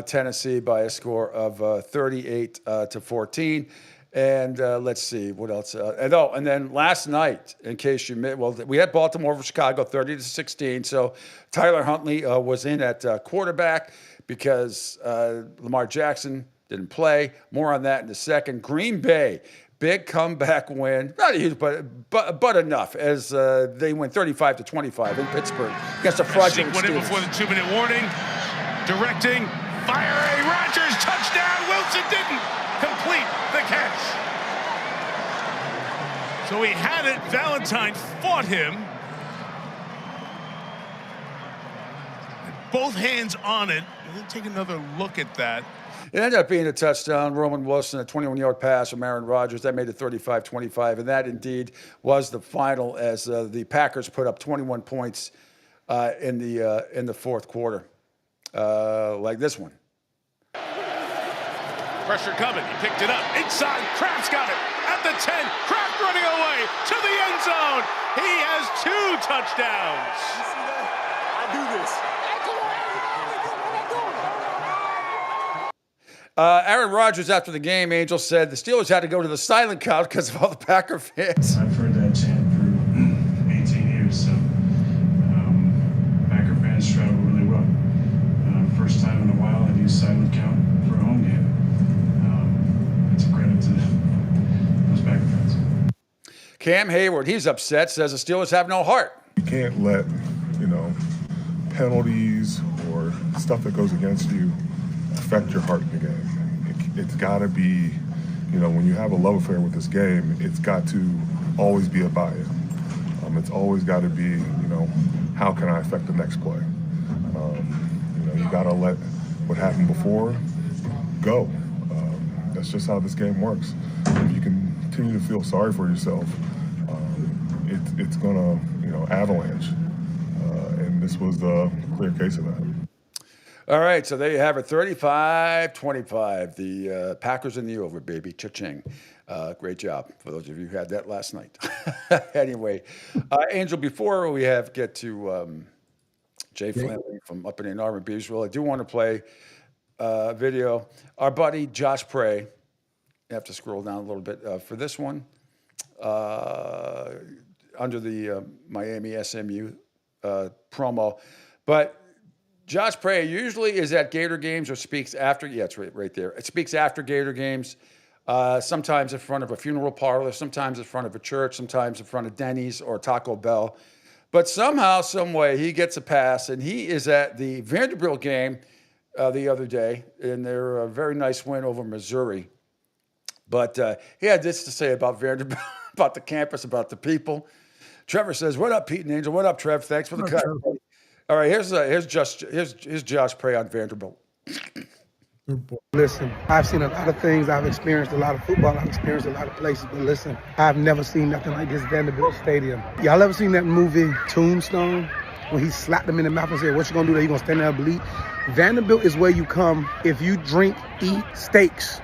Tennessee by a score of 38-14. And let's see what else. And then last night, in case you missed, we had Baltimore over Chicago 30-16. So Tyler Huntley was in at quarterback because Lamar Jackson didn't play. More on that in a second. Green Bay, big comeback win. Not a huge, but enough as they win 35-25 in Pittsburgh against a fraudulent went in Steelers. before the 2-minute warning. Directing. Fire A. Rodgers. Touchdown. Wilson didn't complete the catch. So he had it. Valentine fought him. Both hands on it. We'll take another look at that. It ended up being a touchdown. Roman Wilson, a 21-yard pass from Aaron Rodgers. That made it 35-25. And that indeed was the final as the Packers put up 21 points in the fourth quarter. Like this one. Pressure coming. He picked it up. Inside. Kraft's got it. At the 10. Kraft running away to the end zone. He has 2 touchdowns. You see that? I do this. Aaron Rodgers, after the game, Angel said the Steelers had to go to the silent count because of all the Packer fans. I've heard that chant for 18 years, so Packer fans travel really well. First time in a while I've used silent count for a home game. It's a credit to those Packer fans. Cam Hayward, he's upset, says the Steelers have no heart. You can't let, penalties or stuff that goes against you affect your heart in the game. It's got to be, when you have a love affair with this game, it's got to always be about it. It's always got to be, how can I affect the next play? You got to let what happened before go. That's just how this game works. If you continue to feel sorry for yourself, it's going to, avalanche. And this was a clear case of that. All right, so there you have it, 35-25. The Packers in the over, baby. Cha-ching. Great job for those of you who had that last night. Anyway, Angel, before we get to Jay Flanley from up in Ann Arbor, Beaversville. I do want to play video. Our buddy Josh Prey, you have to scroll down a little bit for this one, under the Miami SMU promo. But Josh Prey usually is at Gator games or speaks after. Yeah, it's right there. It speaks after Gator games, sometimes in front of a funeral parlor, sometimes in front of a church, sometimes in front of Denny's or Taco Bell. But somehow, some way, he gets a pass, and he is at the Vanderbilt game the other day, and they're a very nice win over Missouri. But he had this to say about Vanderbilt, about the campus, about the people. Trevor says, "What up, Pete and Angel? What up, Trev? Thanks for the cut." All right, here's Josh Prey on Vanderbilt. Listen, I've seen a lot of things. I've experienced a lot of football. I've experienced a lot of places. But listen, I've never seen nothing like this Vanderbilt Stadium. Y'all ever seen that movie Tombstone? When he slapped them in the mouth and said, "What you gonna do there? You gonna stand there and bleed?" Vanderbilt is where you come if you eat steaks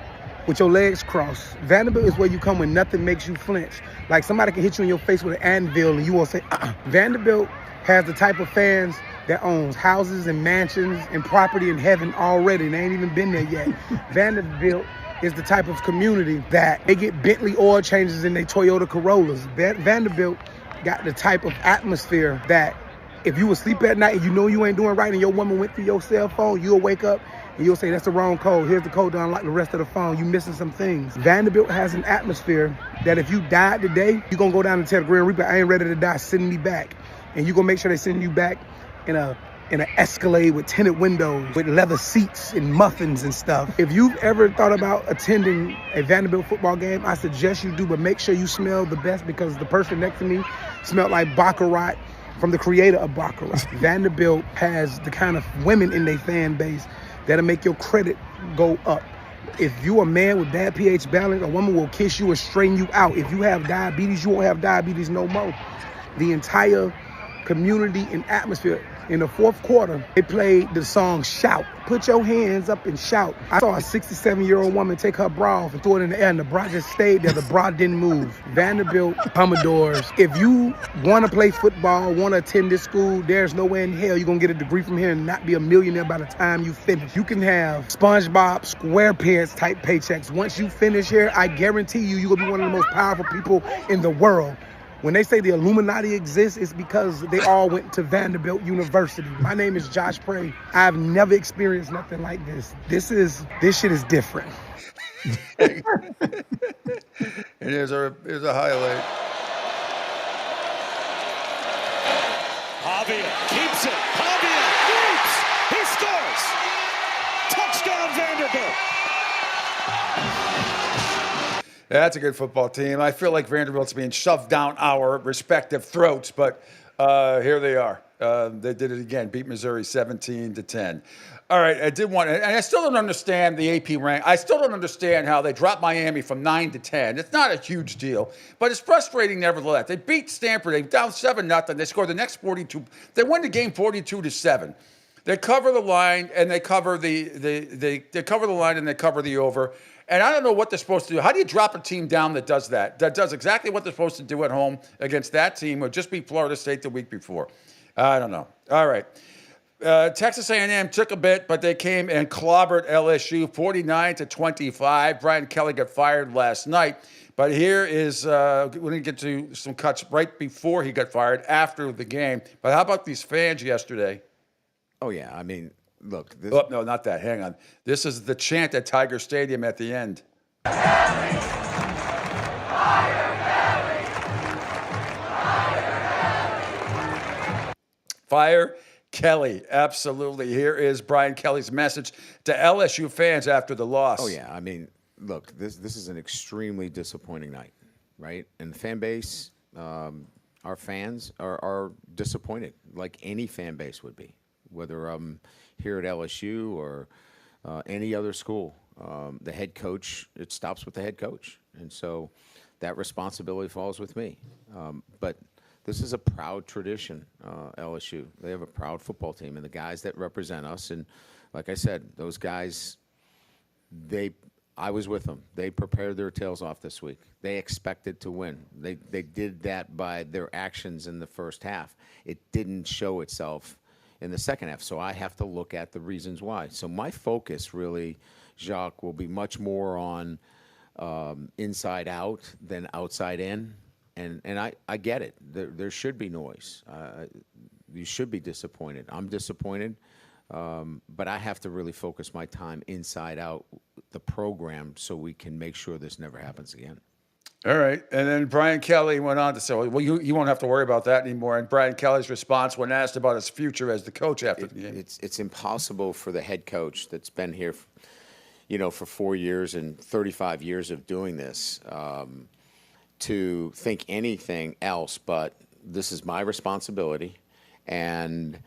with your legs crossed. Vanderbilt is where you come when nothing makes you flinch. Like somebody can hit you in your face with an anvil and you won't say, Vanderbilt has the type of fans that owns houses and mansions and property in heaven already, and they ain't even been there yet. Vanderbilt is the type of community that they get Bentley oil changes in their Toyota Corollas. Vanderbilt got the type of atmosphere that if you asleep at night and you know you ain't doing right and your woman went through your cell phone, you'll wake up and you'll say, "That's the wrong code. Here's the code to unlock the rest of the phone. You missing some things." Vanderbilt has an atmosphere that if you died today, you're going to go down and tell the Grand Reaper, "I ain't ready to die. Send me back." And you're going to make sure they send you back in an Escalade with tinted windows, with leather seats and muffins and stuff. If you've ever thought about attending a Vanderbilt football game, I suggest you do, but make sure you smell the best, because the person next to me smelled like Baccarat from the creator of Baccarat. Vanderbilt has the kind of women in their fan base that'll make your credit go up. If you a man with bad pH balance, a woman will kiss you and straighten you out. If you have diabetes, you won't have diabetes no more. The entire community and atmosphere. In the fourth quarter, they played the song Shout. Put your hands up and shout. I saw a 67-year-old woman take her bra off and throw it in the air, and the bra just stayed there. The bra didn't move. Vanderbilt Commodores. If you want to play football, want to attend this school, there's no way in hell you're going to get a degree from here and not be a millionaire by the time you finish. You can have SpongeBob SquarePants type paychecks. Once you finish here, I guarantee you're going to be one of the most powerful people in the world. When they say the Illuminati exists, it's because they all went to Vanderbilt University. My name is Josh Prey. I've never experienced nothing like this. This shit is different. And here's a highlight. Pavia keeps it. Pavia leaps. He scores. Touchdown Vanderbilt. That's a good football team. I feel like Vanderbilt's being shoved down our respective throats, but here they are. They did it again, beat Missouri 17-10. All right, I did want to, and I still don't understand the AP rank. I still don't understand how they dropped Miami from 9 to 10. It's not a huge deal, but it's frustrating nevertheless. They beat Stanford. They down 7-0. They scored the next 42. They won the game 42-7. They cover the line and they cover they cover the line and they cover the over. And I don't know what they're supposed to do. How do you drop a team down that does that? That does exactly what they're supposed to do at home against that team, or just beat Florida State the week before? I don't know. All right. Texas A&M took a bit, but they came and clobbered LSU 49-25. Brian Kelly got fired last night. But here is, we're going to get to some cuts right before he got fired, after the game. But how about these fans yesterday? Oh, yeah. I mean, look. This... Oh, no, not that. Hang on. This is the chant at Tiger Stadium at the end. Fire Kelly. Absolutely. Here is Brian Kelly's message to LSU fans after the loss. Oh, yeah. I mean, look, this is an extremely disappointing night, right? And the fan base, our fans are disappointed, like any fan base would be, whether I'm here at LSU or any other school. The head coach, it stops with the head coach. And so that responsibility falls with me. But this is a proud tradition, LSU. They have a proud football team, and the guys that represent us. And like I said, those guys, I was with them. They prepared their tails off this week. They expected to win. They did that by their actions in the first half. It didn't show itself in the second half. So I have to look at the reasons why. So my focus really, Jacques, will be much more on inside out than outside in. And I get it. There should be noise. You should be disappointed. I'm disappointed. But I have to really focus my time inside out the program so we can make sure this never happens again. All right. And then Brian Kelly went on to say, well, you won't have to worry about that anymore. And Brian Kelly's response when asked about his future as the coach after the game. It's impossible for the head coach that's been here, for 4 years and 35 years of doing this to think anything else but this is my responsibility and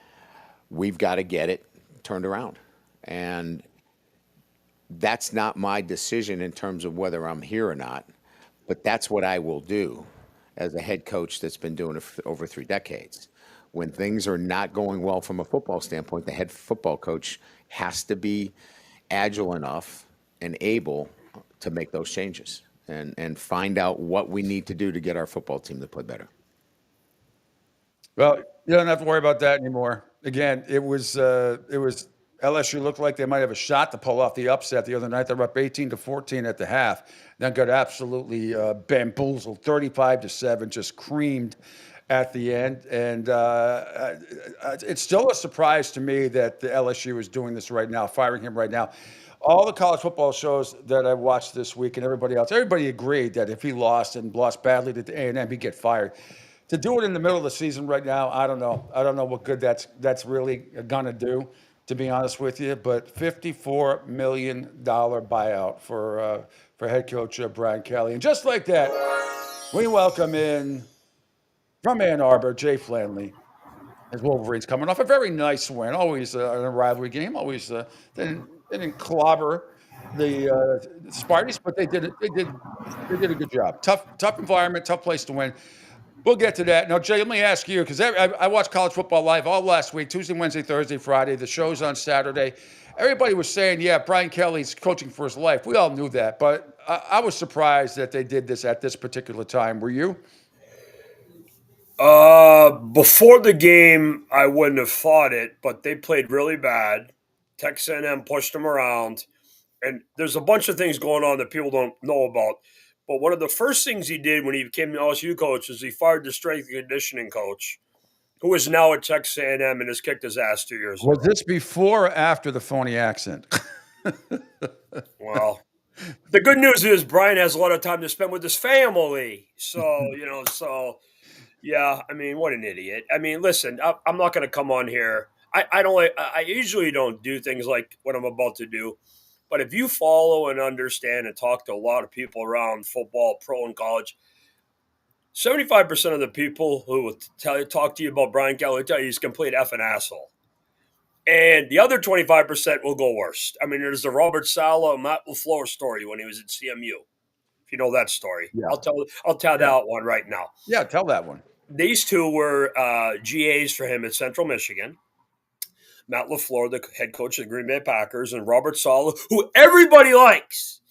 we've got to get it turned around. And that's not my decision in terms of whether I'm here or not. But that's what I will do as a head coach that's been doing it for over 3 decades. When things are not going well from a football standpoint, the head football coach has to be agile enough and able to make those changes and find out what we need to do to get our football team to play better. Well, you don't have to worry about that anymore. Again, it was LSU looked like they might have a shot to pull off the upset the other night. They're up 18-14 at the half. Then got absolutely bamboozled, 35-7, just creamed at the end. And it's still a surprise to me that the LSU is doing this right now, firing him right now. All the college football shows that I watched this week and everybody else, everybody agreed that if he lost and lost badly to A&M, he'd get fired. To do it in the middle of the season right now, I don't know. I don't know what good that's really gonna do, to be honest with you. But $54 million buyout for head coach Brian Kelly, and just like that, we welcome in from Ann Arbor, Jay Flanley. His Wolverines coming off a very nice win. Always in a rivalry game. Always they didn't clobber the Spartans, but they did a good job. Tough environment, tough place to win. We'll get to that. Now, Jay, let me ask you, because I watched college football live all last week, Tuesday, Wednesday, Thursday, Friday. The show's on Saturday. Everybody was saying, yeah, Brian Kelly's coaching for his life. We all knew that, but I was surprised that they did this at this particular time. Were you? Before the game, I wouldn't have thought it, but they played really bad. Texas A&M pushed them around, and there's a bunch of things going on that people don't know about. But one of the first things he did when he became the LSU coach is he fired the strength and conditioning coach, who is now at Texas A&M and has kicked his ass 2 years ago. Was this before or after the phony accent? Well, the good news is Brian has a lot of time to spend with his family. So, yeah, I mean, what an idiot. I mean, listen, I'm not going to come on here. I usually don't do things like what I'm about to do. But if you follow and understand and talk to a lot of people around football, pro and college, 75% of the people who will talk to you about Brian Kelly will tell you he's a complete effing asshole. And the other 25% will go worse. I mean, there's the Robert Saleh, Matt LaFleur story when he was at CMU. If you know that story. Yeah. I'll tell that one right now. Yeah, tell that one. These two were GAs for him at Central Michigan. Matt LaFleur, the head coach of the Green Bay Packers, and Robert Saleh, who everybody likes,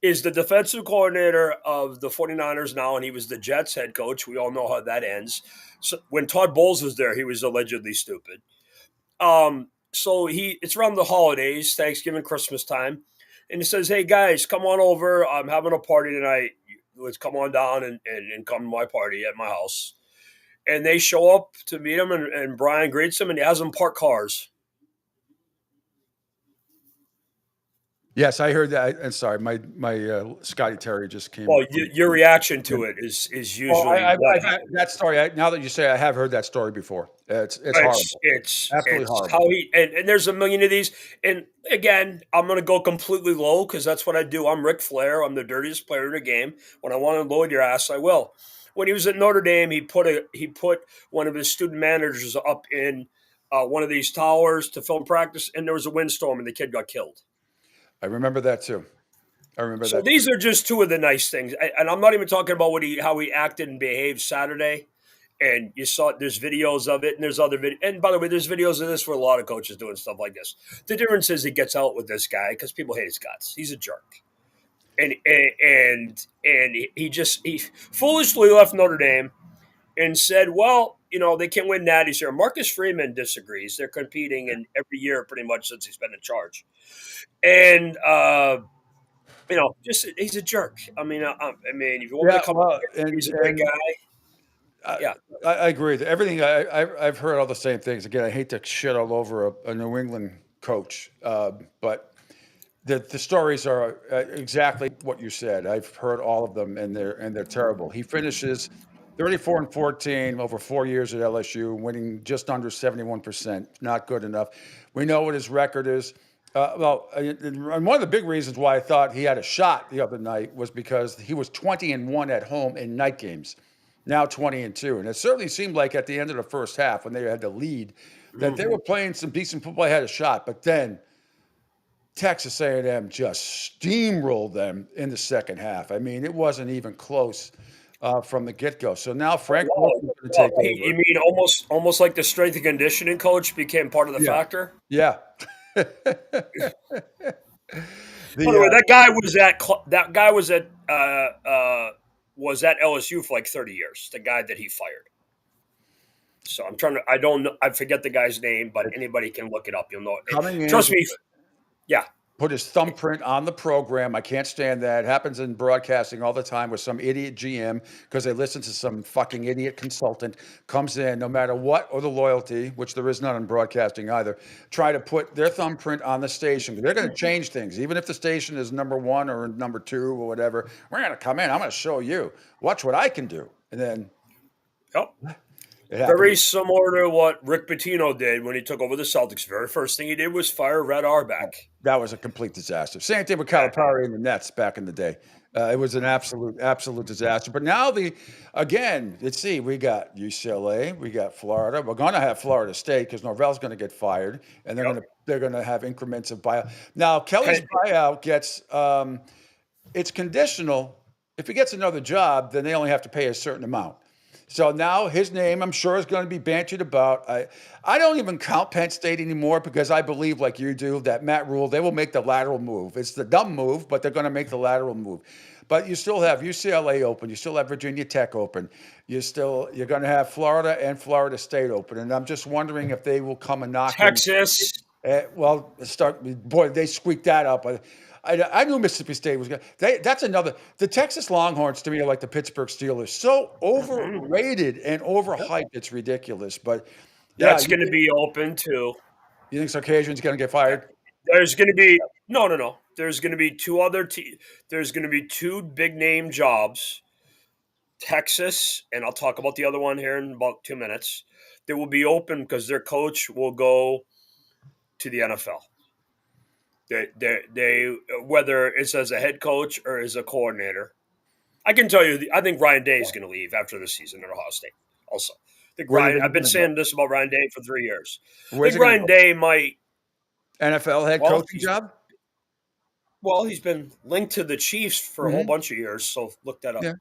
is the defensive coordinator of the 49ers now, and he was the Jets head coach. We all know how that ends. So when Todd Bowles was there, he was allegedly stupid. So it's around the holidays, Thanksgiving, Christmas time, and he says, "Hey guys, come on over. I'm having a party tonight. Let's come on down and come to my party at my house." And they show up to meet him, and Brian greets him, and he has them park cars. Yes, I heard that. And sorry, my Scotty Terry just came. Well, your reaction to it is usually that story. Now that you say, I have heard that story before. It's horrible. It's absolutely horrible. How and there's a million of these. And again, I'm going to go completely low because that's what I do. I'm Ric Flair. I'm the dirtiest player in the game. When I want to load your ass, I will. When he was at Notre Dame, he put one of his student managers up in one of these towers to film practice, and there was a windstorm, and the kid got killed. I remember that too. So these are just two of the nice things, and I'm not even talking about how he acted and behaved Saturday. And you saw there's videos of it, and there's other videos. And by the way, there's videos of this for a lot of coaches doing stuff like this. The difference is he gets out with this guy because people hate his guts. He's a jerk, and he foolishly left Notre Dame and said, "Well, they can't win natties here. Marcus Freeman disagrees. They're competing in every year pretty much since he's been in charge. And, just he's a jerk. I mean, if you want me to come he's a great guy. Yeah. I agree with everything. I've heard all the same things. Again, I hate to shit all over a New England coach, but the stories are exactly what you said. I've heard all of them, and they're terrible. He finishes 34-14 over 4 years at LSU, winning just under 71%. Not good enough. We know what his record is. And one of the big reasons why I thought he had a shot the other night was because he was 20-1 at home in night games. Now 20-2, and it certainly seemed like at the end of the first half when they had the lead that they were playing some decent football. They had a shot, but then Texas A&M just steamrolled them in the second half. I mean, it wasn't even close from the get-go. So now Frank Wilson's going to take over. You mean almost like the strength and conditioning coach became part of the factor? Yeah. By the way, that guy was at LSU for like 30 years. The guy that he fired. So I'm trying to. I don't know. I forget the guy's name, but anybody can look it up. You'll know it. Trust me. Yeah. Put his thumbprint on the program. I can't stand that. It happens in broadcasting all the time with some idiot GM because they listen to some fucking idiot consultant comes in, no matter what, or the loyalty, which there is none in broadcasting either, try to put their thumbprint on the station. They're going to change things. Even if the station is number 1 or number 2 or whatever, we're going to come in. I'm going to show you. Watch what I can do. And then... Very similar to what Rick Pitino did when he took over the Celtics. Very first thing he did was fire Red Auerbach. That was a complete disaster. Same thing with Calipari and the Nets back in the day. It was an absolute disaster. But now let's see, we got UCLA, we got Florida. We're going to have Florida State because Norvell's going to get fired, and they're going to have increments of buyout. Now Kelly's buyout gets it's conditional. If he gets another job, then they only have to pay a certain amount. So now his name, I'm sure, is going to be bantered about. I don't even count Penn State anymore because I believe, like you do, that Matt Rule, they will make the lateral move. It's the dumb move, but they're going to make the lateral move. But you still have UCLA open. You still have Virginia Tech open. You're going to have Florida and Florida State open. And I'm just wondering if they will come and knock Texas. They squeaked that up. I knew Mississippi State was going to. That's another. The Texas Longhorns, to me, are like the Pittsburgh Steelers. So overrated and overhyped, it's ridiculous. But that's going to be open too. You think Sarkisian's going to get fired? There's going to be no. There's going to be There's going to be 2 big name jobs. Texas, and I'll talk about the other one here in about 2 minutes. They will be open because their coach will go to the NFL. They whether it's as a head coach or as a coordinator. I can tell you, I think Ryan Day is going to leave after this season at Ohio State. Also, I've been saying this about Ryan Day for 3 years. I think Ryan Day might NFL head coaching job. Well, he's been linked to the Chiefs for a whole bunch of years, so look that up. Yeah.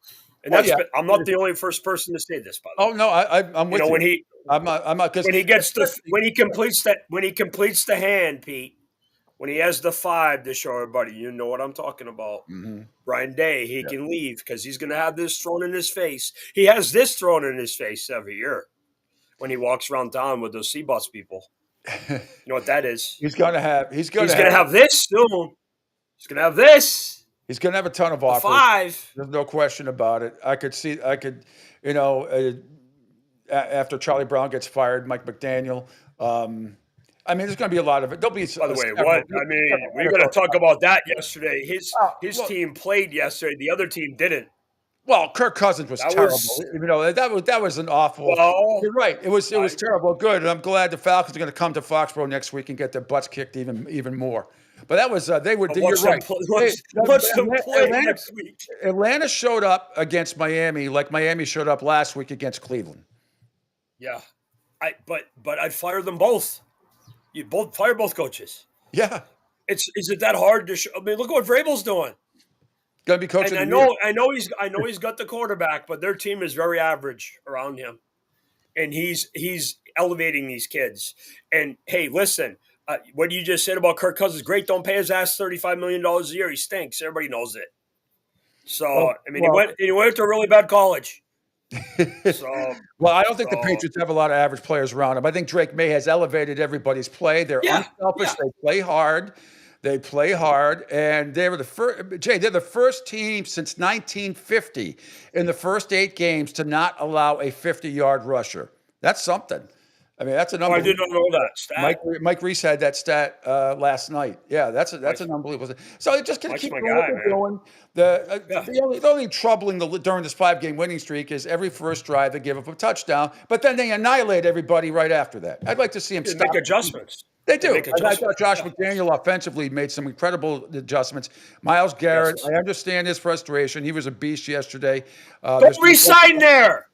And I'm not the only first person to say this, by the way. Oh no, I'm with you. I'm not when he completes the hand, Pete. When he has the 5 to show everybody, you know what I'm talking about. Mm-hmm. Brian Day, he can leave because he's going to have this thrown in his face. He has this thrown in his face every year when he walks around town with those C-Bus people. You know what that is? He's going to have this soon. He's going to have this. He's going to have a ton of offers. 5. There's no question about it. After Charlie Brown gets fired, Mike McDaniel. There's going to be a lot of it. There'll be. By the way, we're going to talk about that yesterday. His team played yesterday. The other team didn't. Well, Kirk Cousins was terrible. That was an awful. Well, you're right. It was terrible. Good. And I'm glad the Falcons are going to come to Foxborough next week and get their butts kicked even more. But that was they were. You're right. Watch them play next week. Atlanta showed up against Miami like Miami showed up last week against Cleveland. Yeah, but I'd fire them both. You fire both coaches. Yeah. Is it that hard to show? Look at what Vrabel's doing. Gonna be coaching. And I know he's got the quarterback, but their team is very average around him, and he's elevating these kids. And hey, listen, what you just said about Kirk Cousins, great. Don't pay his ass $35 million a year. He stinks. Everybody knows it. So he went to a really bad college. So, well, I don't think the Patriots have a lot of average players around them. I think Drake May has elevated everybody's play. They're unselfish. They play hard. They play hard, and they were the first. Jay, they're the first team since 1950 in the first 8 games to not allow a 50-yard rusher. That's something. I mean, that's an I did unbelievable. not know that stat. Mike Reese had that stat last night. Yeah, that's an unbelievable stat. So it just going to keep doing what they're doing. The only troubling during this 5-game winning streak is every first drive they give up a touchdown, but then they annihilate everybody right after that. I'd like to see them stop. Make adjustments. They do. I thought Josh McDaniel offensively made some incredible adjustments. Myles Garrett, I understand his frustration. He was a beast yesterday. Don't resign there.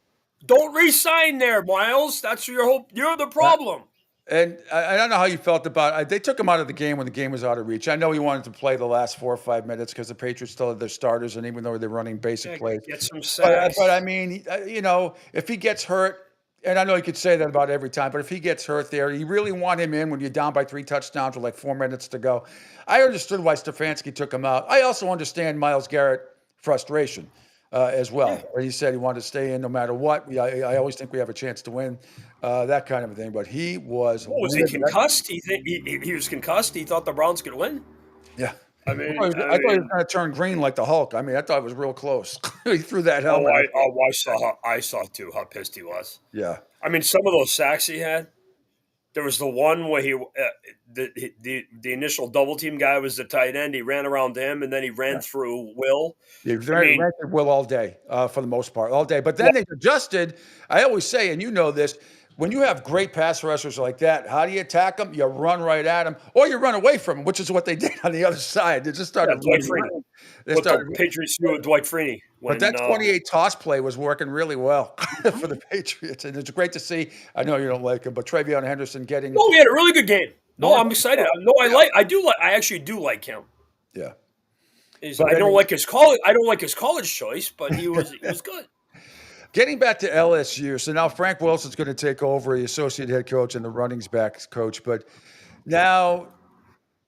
Don't resign there, Miles. That's your hope. You're the problem. And I don't know how you felt about it. They took him out of the game when the game was out of reach. I know he wanted to play the last 4 or 5 minutes because the Patriots still had their starters, and even though they're running basic plays. Get some sacks. But I mean, if he gets hurt, and I know you could say that about every time, but if he gets hurt there, you really want him in when you're down by 3 touchdowns with like 4 minutes to go. I understood why Stefanski took him out. I also understand Myles Garrett frustration as well. Yeah. He said he wanted to stay in no matter what. I always think we have a chance to win, that kind of a thing. But he was. What was he concussed? He was concussed. He thought the Browns could win. Yeah. I mean, I thought he was going to turn green like the Hulk. I mean, I thought it was real close. He threw that helmet. I saw too how pissed he was. Yeah. I mean, some of those sacks he had. There was the one where the initial double team guy was the tight end. He ran around him, and then he ran through Will. He ran through Will all day, for the most part, all day. But then they adjusted. I always say, and you know this, when you have great pass rushers like that, how do you attack them? You run right at them, or you run away from them, which is what they did on the other side. They just started. Dwight Freeney. The Patriots knew with Dwight Freeney. But that 28 toss play was working really well for the Patriots, and it's great to see. I know you don't like him, but Travion Henderson getting. No, he had a really good game. No, I'm excited. I actually do like him. Yeah. I don't like his college choice, but he was good. Getting back to LSU, so now Frank Wilson's going to take over the associate head coach and the running backs coach. But now,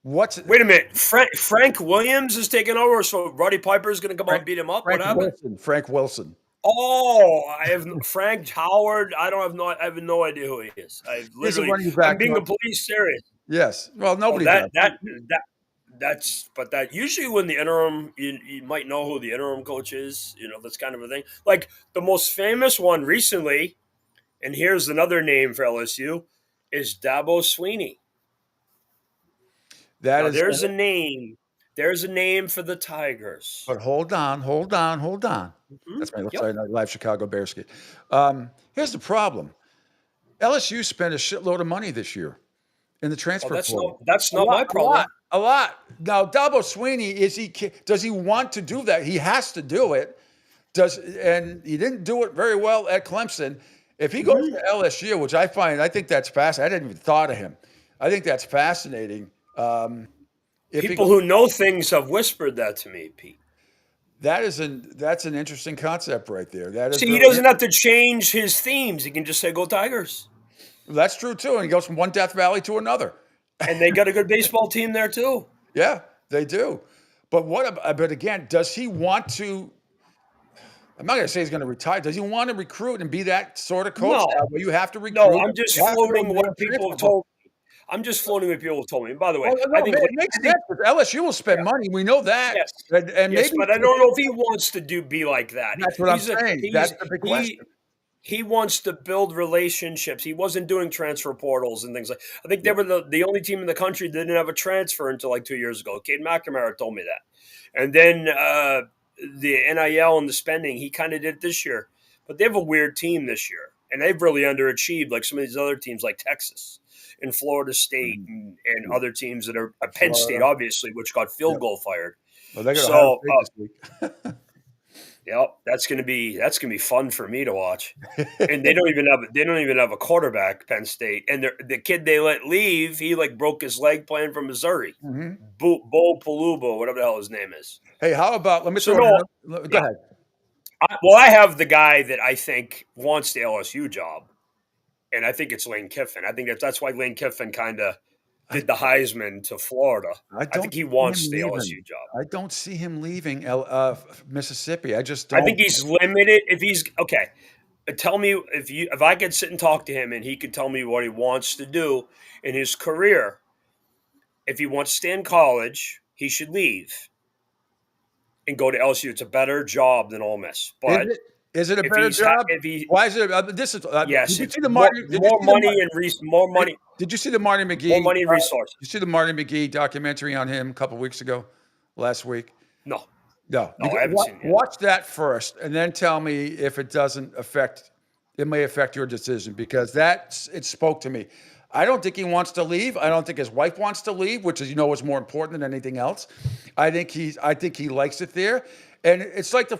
wait a minute? Frank Williams is taking over, so Roddy Piper is going to come out and beat him up. What happened? Frank Wilson. Oh, I have Frank Howard. I have no idea who he is. I'm being completely serious. Yes. Well, nobody. That usually when the interim, you might know who the interim coach is. That's kind of a thing. Like the most famous one recently, and here's another name for LSU, is Dabo Swinney. There's a name. There's a name for the Tigers. But hold on. Mm-hmm. That's my live Chicago Bears skit. Here's the problem. LSU spent a shitload of money this year in the transfer portal. That's not my problem. A lot. Now, Dabo Swinney, does he want to do that? He has to do it. And he didn't do it very well at Clemson. If he goes to LSU, which I think that's fascinating. I didn't even thought of him. I think that's fascinating. People who know things have whispered that to me, Pete. That's an interesting concept right there. He doesn't have to change his themes. He can just say, "Go Tigers." That's true too, and he goes from one Death Valley to another. And they got a good baseball team there too. Yeah, they do. But But again, does he want to? I'm not going to say he's going to retire. Does he want to recruit and be that sort of coach? No. Where you have to recruit. No, I'm just floating what people have told me. And by the way, I think it makes sense. LSU will spend money. We know that. Yes, but I don't know if he wants to be like that. That's what I'm saying. That's the big question. He wants to build relationships. He wasn't doing transfer portals and things like. I think they were the only team in the country that didn't have a transfer until like 2 years ago. Cade McNamara told me that, and then the NIL and the spending he kind of did this year. But they have a weird team this year, and they've really underachieved like some of these other teams like Texas and Florida State and other teams that are Penn State, obviously, which got field goal fired. Well, they got Ohio State this week. Yep, that's gonna be fun for me to watch. And they don't even have a quarterback, Penn State. And the kid they let leave, he like broke his leg playing from Missouri. Mm-hmm. Bo Palubo, whatever the hell his name is. Hey, how about go ahead. I have the guy that I think wants the LSU job, and I think it's Lane Kiffin. I think that's why Lane Kiffin kind of did the Heisman to Florida. I think he wants the LSU job. I don't see him leaving Mississippi. I just don't. I think he's limited. If he's okay, tell me if I could sit and talk to him and he could tell me what he wants to do in his career. If he wants to stay in college, he should leave and go to LSU. It's a better job than Ole Miss. But Is it a if better he's job? if he Why is it? This is. yes, Did you it's see the more, Marty? more money and more money. Did you see the Marty McGee? More money and resources. You see the Marty McGee documentary on him a couple weeks ago, last week? No, No. I haven't seen it yet. Watch that first, and then tell me if it doesn't affect. It may affect your decision because it spoke to me. I don't think he wants to leave. I don't think his wife wants to leave, which is is more important than anything else. I think he likes it there, and it's like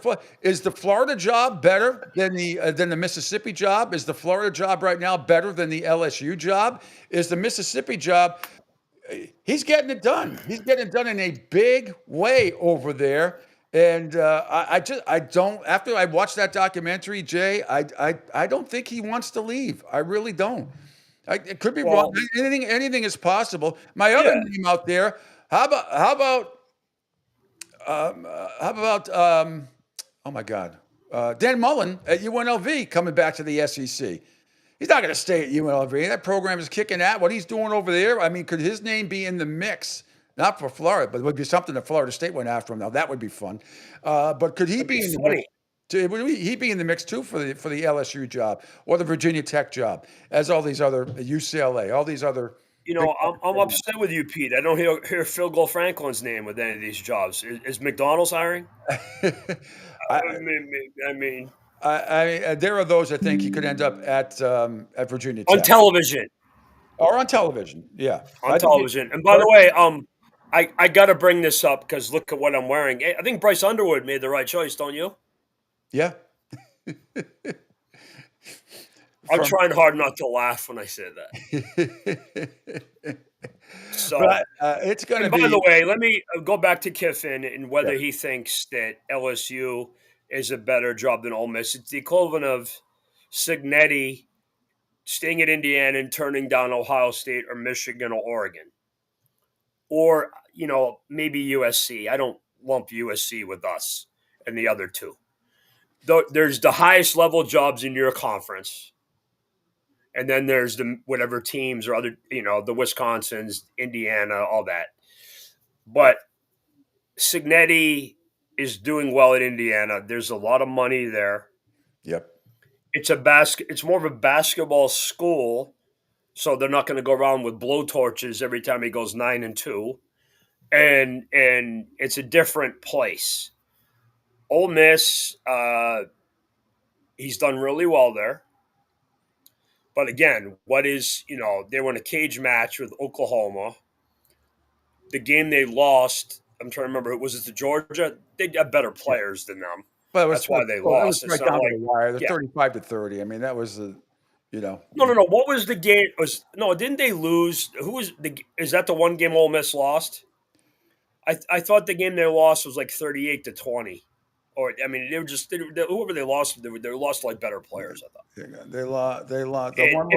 is the Florida job better than the Mississippi job? Is the Florida job right now better than the LSU job? Is the Mississippi job? He's getting it done. He's getting it done in a big way over there. And I don't. After I watched that documentary, Jay, I don't think he wants to leave. I really don't. It could be wrong. Anything is possible. My other name out there. How about oh my God, Dan Mullen at UNLV coming back to the SEC. He's not going to stay at UNLV. That program is kicking at what he's doing over there. I mean, could his name be in the mix? Not for Florida, but it would be something that Florida State went after him. Now that would be fun. But could he be in the mix? Would he be in the mix too for the LSU job or the Virginia Tech job, as all these other UCLA, all these other? I'm upset with you, Pete. I don't hear Phil Gold Franklin's name with any of these jobs. Is McDonald's hiring? I mean, there are those that think he could end up at Virginia Tech on television. Or on television, yeah. On television. And by the way, I got to bring this up because look at what I'm wearing. I think Bryce Underwood made the right choice, don't you? Yeah. I'm trying hard not to laugh when I say that. So it's going to be. By the way, let me go back to Kiffin and whether he thinks that LSU is a better job than Ole Miss. It's the equivalent of Cignetti staying at Indiana and turning down Ohio State or Michigan or Oregon. Or, maybe USC. I don't lump USC with us and the other two. There's the highest level jobs in your conference. And then there's the whatever teams or other, the Wisconsins, Indiana, all that. But Cignetti is doing well at Indiana. There's a lot of money there. Yep. It's more of a basketball school, so they're not going to go around with blowtorches every time he goes 9-2. And it's a different place. Ole Miss, he's done really well there. But again, they were in a cage match with Oklahoma. The game they lost, I'm trying to remember, was it to Georgia? They got better players than them. But that's why they lost. It was right down to the wire. They're 35-30. I mean, that was the, No. What was the game? Didn't they lose? Is that the one game Ole Miss lost? I thought the game they lost was like 38-20. Or they were just whoever they lost, they lost to like better players. I thought they lost. I don't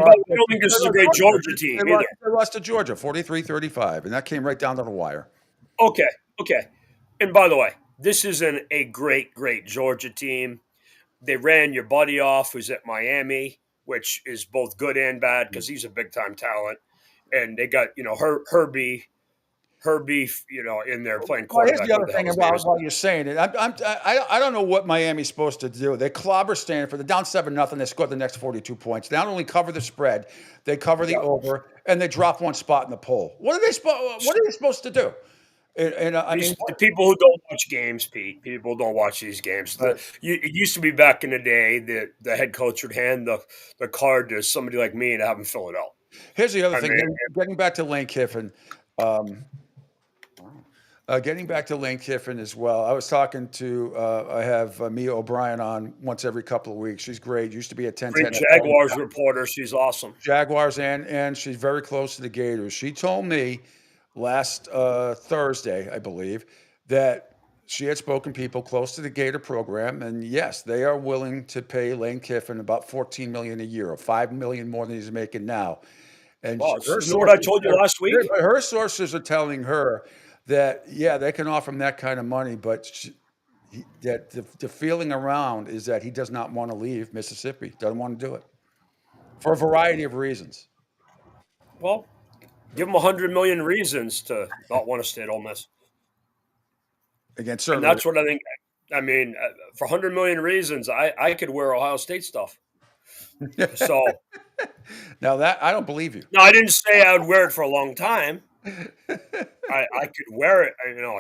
think this is a great Georgia team either. They lost to Georgia 43-35, and that came right down to the wire. Okay. And by the way, this isn't a great Georgia team. They ran your buddy off, who's at Miami, which is both good and bad because he's a big time talent, and they got Herbie. In there playing quarterback. Here's the other thing about what you're saying. I don't know what Miami's supposed to do. They clobber Stanford. They're down 7-0. They scored the next 42 points. They not only cover the spread, they cover the over, and they drop one spot in the poll. What are they supposed to do? The people who don't watch games, Pete. People don't watch these games. It used to be back in the day that the head coach would hand the card to somebody like me to have him fill it out. Here's the other thing. Getting back to Lane Kiffin. Getting back to Lane Kiffin as well. I was talking to, I have Mia O'Brien on once every couple of weeks. She's great. Used to be a 10-10. Great Jaguars reporter. She's awesome. Jaguars and she's very close to the Gators. She told me last Thursday, I believe, that she had spoken to people close to the Gator program, and yes, they are willing to pay Lane Kiffin about $14 million a year, or $5 million more than he's making now. And what I told you last week? Her sources are telling her that, they can offer him that kind of money, but that the feeling around is that he does not want to leave Mississippi, doesn't want to do it for a variety of reasons. Well, give him 100 million reasons to not want to stay at Ole Miss. Again, And certainly. that's what I think. I mean, for 100 million reasons, I could wear Ohio State stuff. So Now that I don't believe you. no, I didn't say I would wear it for a long time. I could wear it.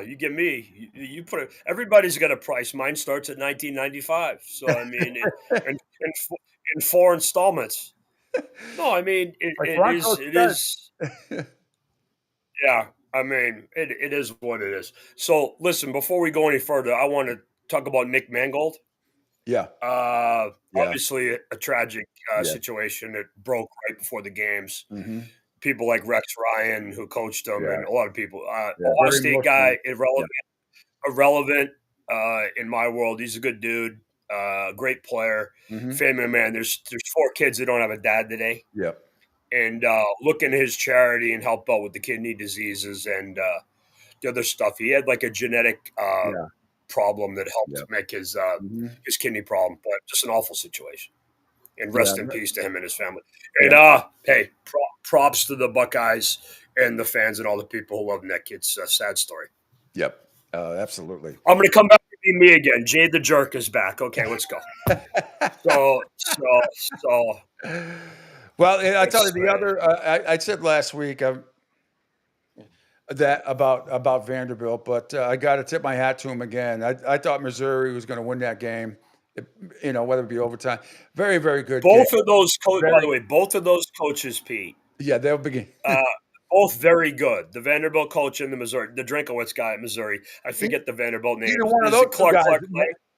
You give me, you put it. Everybody's got a price. Mine starts at $19.95. So I mean, in 4 installments. No, I mean it is. Yeah, I mean it is what it is. So listen, before we go any further, I want to talk about Nick Mangold. Yeah. Yeah. Yeah. Obviously a tragic Yeah. situation that broke right before the games. Mm-hmm. People like Rex Ryan, who coached him, Yeah. and a lot of people. Yeah, Ohio very State guy, emotional. irrelevant in my world. He's a good dude, great player, Mhm. family man. There's 4 kids that don't have a dad today, Yep. and look into his charity and help out with the kidney diseases and the other stuff. He had like a genetic Yeah. problem that helped Yep. make his Mhm. his kidney problem, but just an awful situation. And Yeah. rest in peace to him and his family. Yeah. And hey, props to the Buckeyes and the fans and all the people who love Nick. It's a sad story. Yep. Absolutely. I'm going to come back to be me again. Jade the Jerk is back. Okay, let's go. So. Well, I tell you It's, the other. I said last week that about Vanderbilt, but I got to tip my hat to him again. I thought Missouri was going to win that game. Whether it be overtime. Very, very good. Both game. of those coaches, by the way, both of those coaches, Pete. Yeah, they'll begin. Both very good. The Vanderbilt coach and the Drinkowitz guy at Missouri. I forget the Vanderbilt name. Either one of those two guys.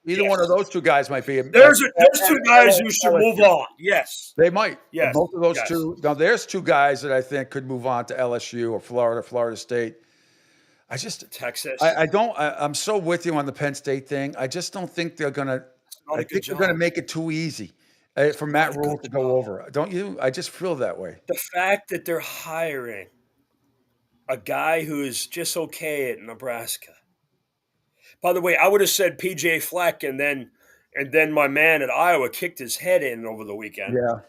Either one of those two guys might be. There's 2 guys who should move on. Yes, they might. Yes, both of those yes. two. Now, there's 2 guys that I think could move on to LSU or Florida State. Texas. I'm so with you on the Penn State thing. I just don't think they're gonna. I think they're going to make it too easy for Matt Rule to go over. Don't you? I just feel that way. The fact that they're hiring a guy who is just okay at Nebraska. By the way, I would have said PJ Fleck, and then my man at Iowa kicked his head in over the weekend. Yeah.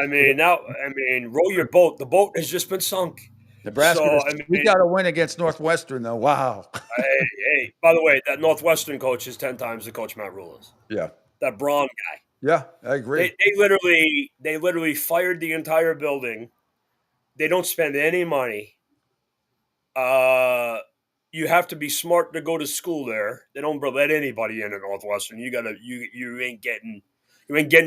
I mean, row your boat. The boat has just been sunk. Nebraska. We got to win against Northwestern, though. Wow. hey. By the way, that Northwestern coach is 10 times the coach Matt Rule is. Yeah. That Braun guy. Yeah, I agree. They literally fired the entire building. They don't spend any money. You have to be smart to go to school there. They don't let anybody in at Northwestern. You ain't getting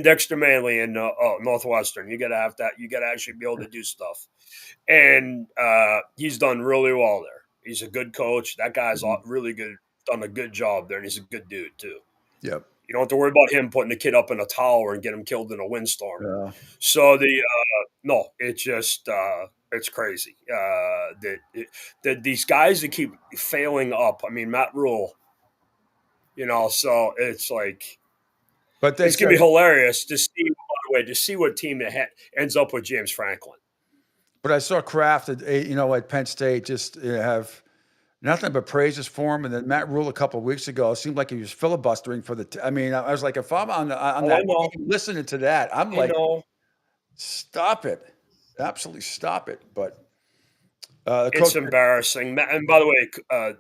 Dexter Manley in Northwestern. You gotta actually be able to do stuff. And he's done really well there. He's a good coach. That guy's really good, done a good job there, and he's a good dude too. Yep. You don't have to worry about him putting the kid up in a tower and get him killed in a windstorm. Yeah. So it's just it's crazy that these guys that keep failing up. I mean, Matt Rule. So it's like, but it's gonna be hilarious to see. By the way, to see what team that ends up with James Franklin. But I saw Kraft at Penn State just have nothing but praises for him. And then Matt Rule a couple of weeks ago, it seemed like he was filibustering for I was like, if I'm on that, listening to that, I'm like, stop it. Absolutely stop it. But it's embarrassing. And by the way,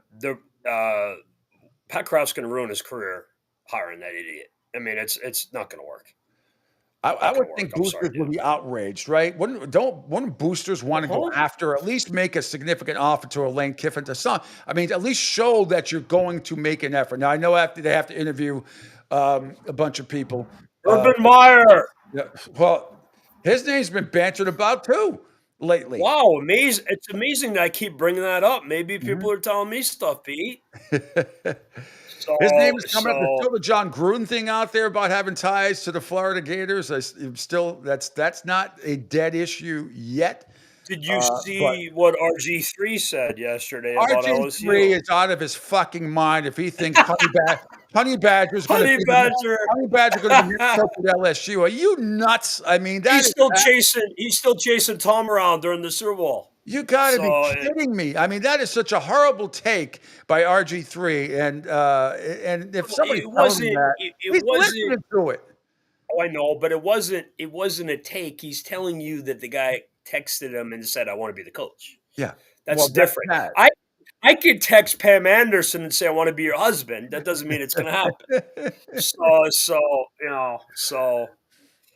Pat Kraft's going to ruin his career hiring that idiot. I mean, it's not going to work. I would think boosters would be outraged, right? Wouldn't boosters want to go after, at least make a significant offer to a Lane Kiffin to some? I mean, at least show that you're going to make an effort. Now, I know they have to interview a bunch of people. Urban Meyer. Yeah, well, his name's been bantered about too lately. Wow, amazing! It's amazing that I keep bringing that up. Maybe people are telling me stuff, Pete. His name is coming up. There's still the John Gruden thing out there about having ties to the Florida Gators. That's not a dead issue yet. Did you see what RG3 said yesterday about LSU? RG3 is out of his fucking mind if he thinks Honey Badger's going to be coach at LSU. Are you nuts? I mean, he's still chasing Tom around during the Super Bowl. You got to be So kidding me! I mean, that is such a horrible take by RG3, and if somebody's it telling him wasn't. that, It he's wasn't. listening to it. Oh, I know, but it wasn't. It wasn't a take. He's telling you that the guy texted him and said, "I want to be the coach." Yeah, That's well, that's different. that. I could text Pam Anderson and say, "I want to be your husband." That doesn't mean it's going to happen. So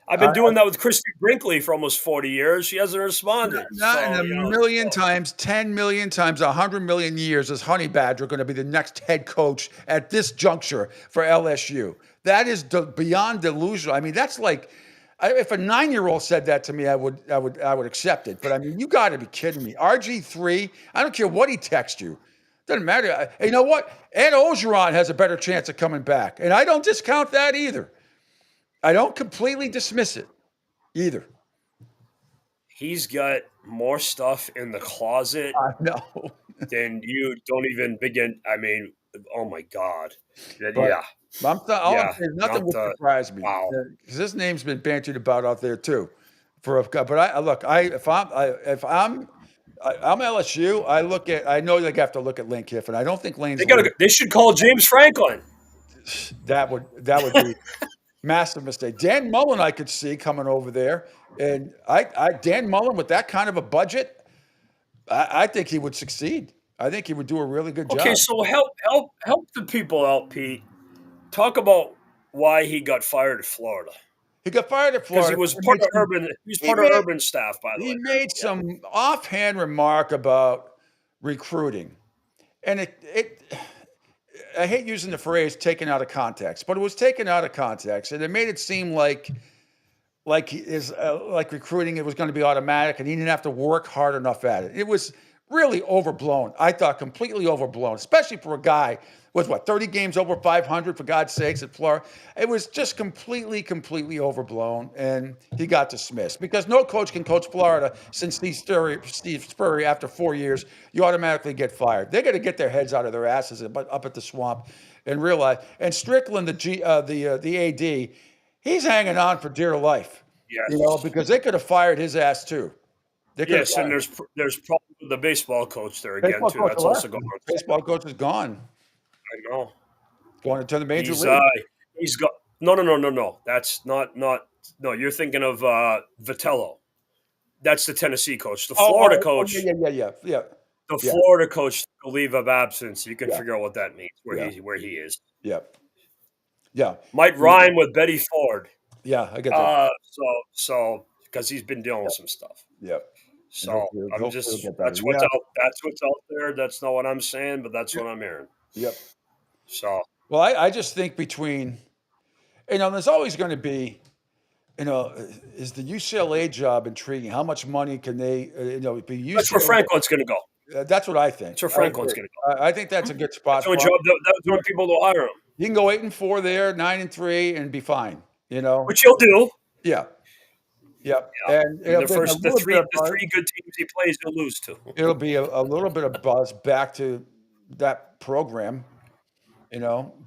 I've been doing that with Christy Brinkley for almost 40 years. She hasn't responded. Not in a million times, 10 million times, 100 million years is Honey Badger going to be the next head coach at this juncture for LSU. That is beyond delusional. I mean, that's like, if a 9-year-old said that to me, I would accept it. But I mean, you got to be kidding me. RG3, I don't care what he texts you. Doesn't matter. You know what? Ed Ogeron has a better chance of coming back. And I don't discount that either. I don't completely dismiss it either. He's got more stuff in the closet than you don't even begin. I mean, oh my God. Yeah. I'm saying nothing would surprise me. Wow. Because his name's been bantered about out there too. But if I'm LSU, I know they have to look at Lane Kiffin. I don't think Lane's. They should call James Franklin. That would be massive mistake. Dan Mullen, I could see coming over there, and Dan Mullen with that kind of a budget, I think he would succeed. I think he would do a really good job. Okay, so help the people out, Pete. Talk about why he got fired at Florida. He got fired at Florida because he was part of Urban. He was part of Urban staff, by the way. He made some offhand remark about recruiting, and I hate using the phrase "taken out of context," but it was taken out of context, and it made it seem like recruiting it was going to be automatic, and he didn't have to work hard enough at it. It was really overblown. I thought completely overblown, especially for a guy with 30 games over 500, for God's sakes, at Florida. It was just completely overblown, and he got dismissed because no coach can coach Florida since Steve Spurrier. After 4 years, you automatically get fired. They got to get their heads out of their asses up at the swamp and realize. And Strickland, the AD, he's hanging on for dear life. Yes. Because they could have fired his ass too. Yes, and there's problems with the baseball coach there again too. That's also going on. Baseball coach is gone. I know. Going into the major league. He's got no. That's not. No, you're thinking of Vitello. That's the Tennessee coach. The Florida coach. Yeah. The Florida coach took a leave of absence. You can figure out what that means. Where he is. Yeah. Might rhyme with Betty Ford. Yeah, I get that. So because he's been dealing with some stuff. Yeah. So I'm just that's what's out there. That's not what I'm saying, but that's what I'm hearing. Yep. So well, I just think between, there's always going to be, is the UCLA job intriguing? How much money can they, be UCLA? That's where Franklin's going to go. That's what I think. That's where Franklin's going to go. I think that's a good spot. That's what job. That's when people will hire him. You can go 8-4 there, 9-3, and be fine. Which you'll do. Yeah. Yep. Yeah. And the three good teams he plays, he'll lose to. It'll be a little bit of buzz back to that program,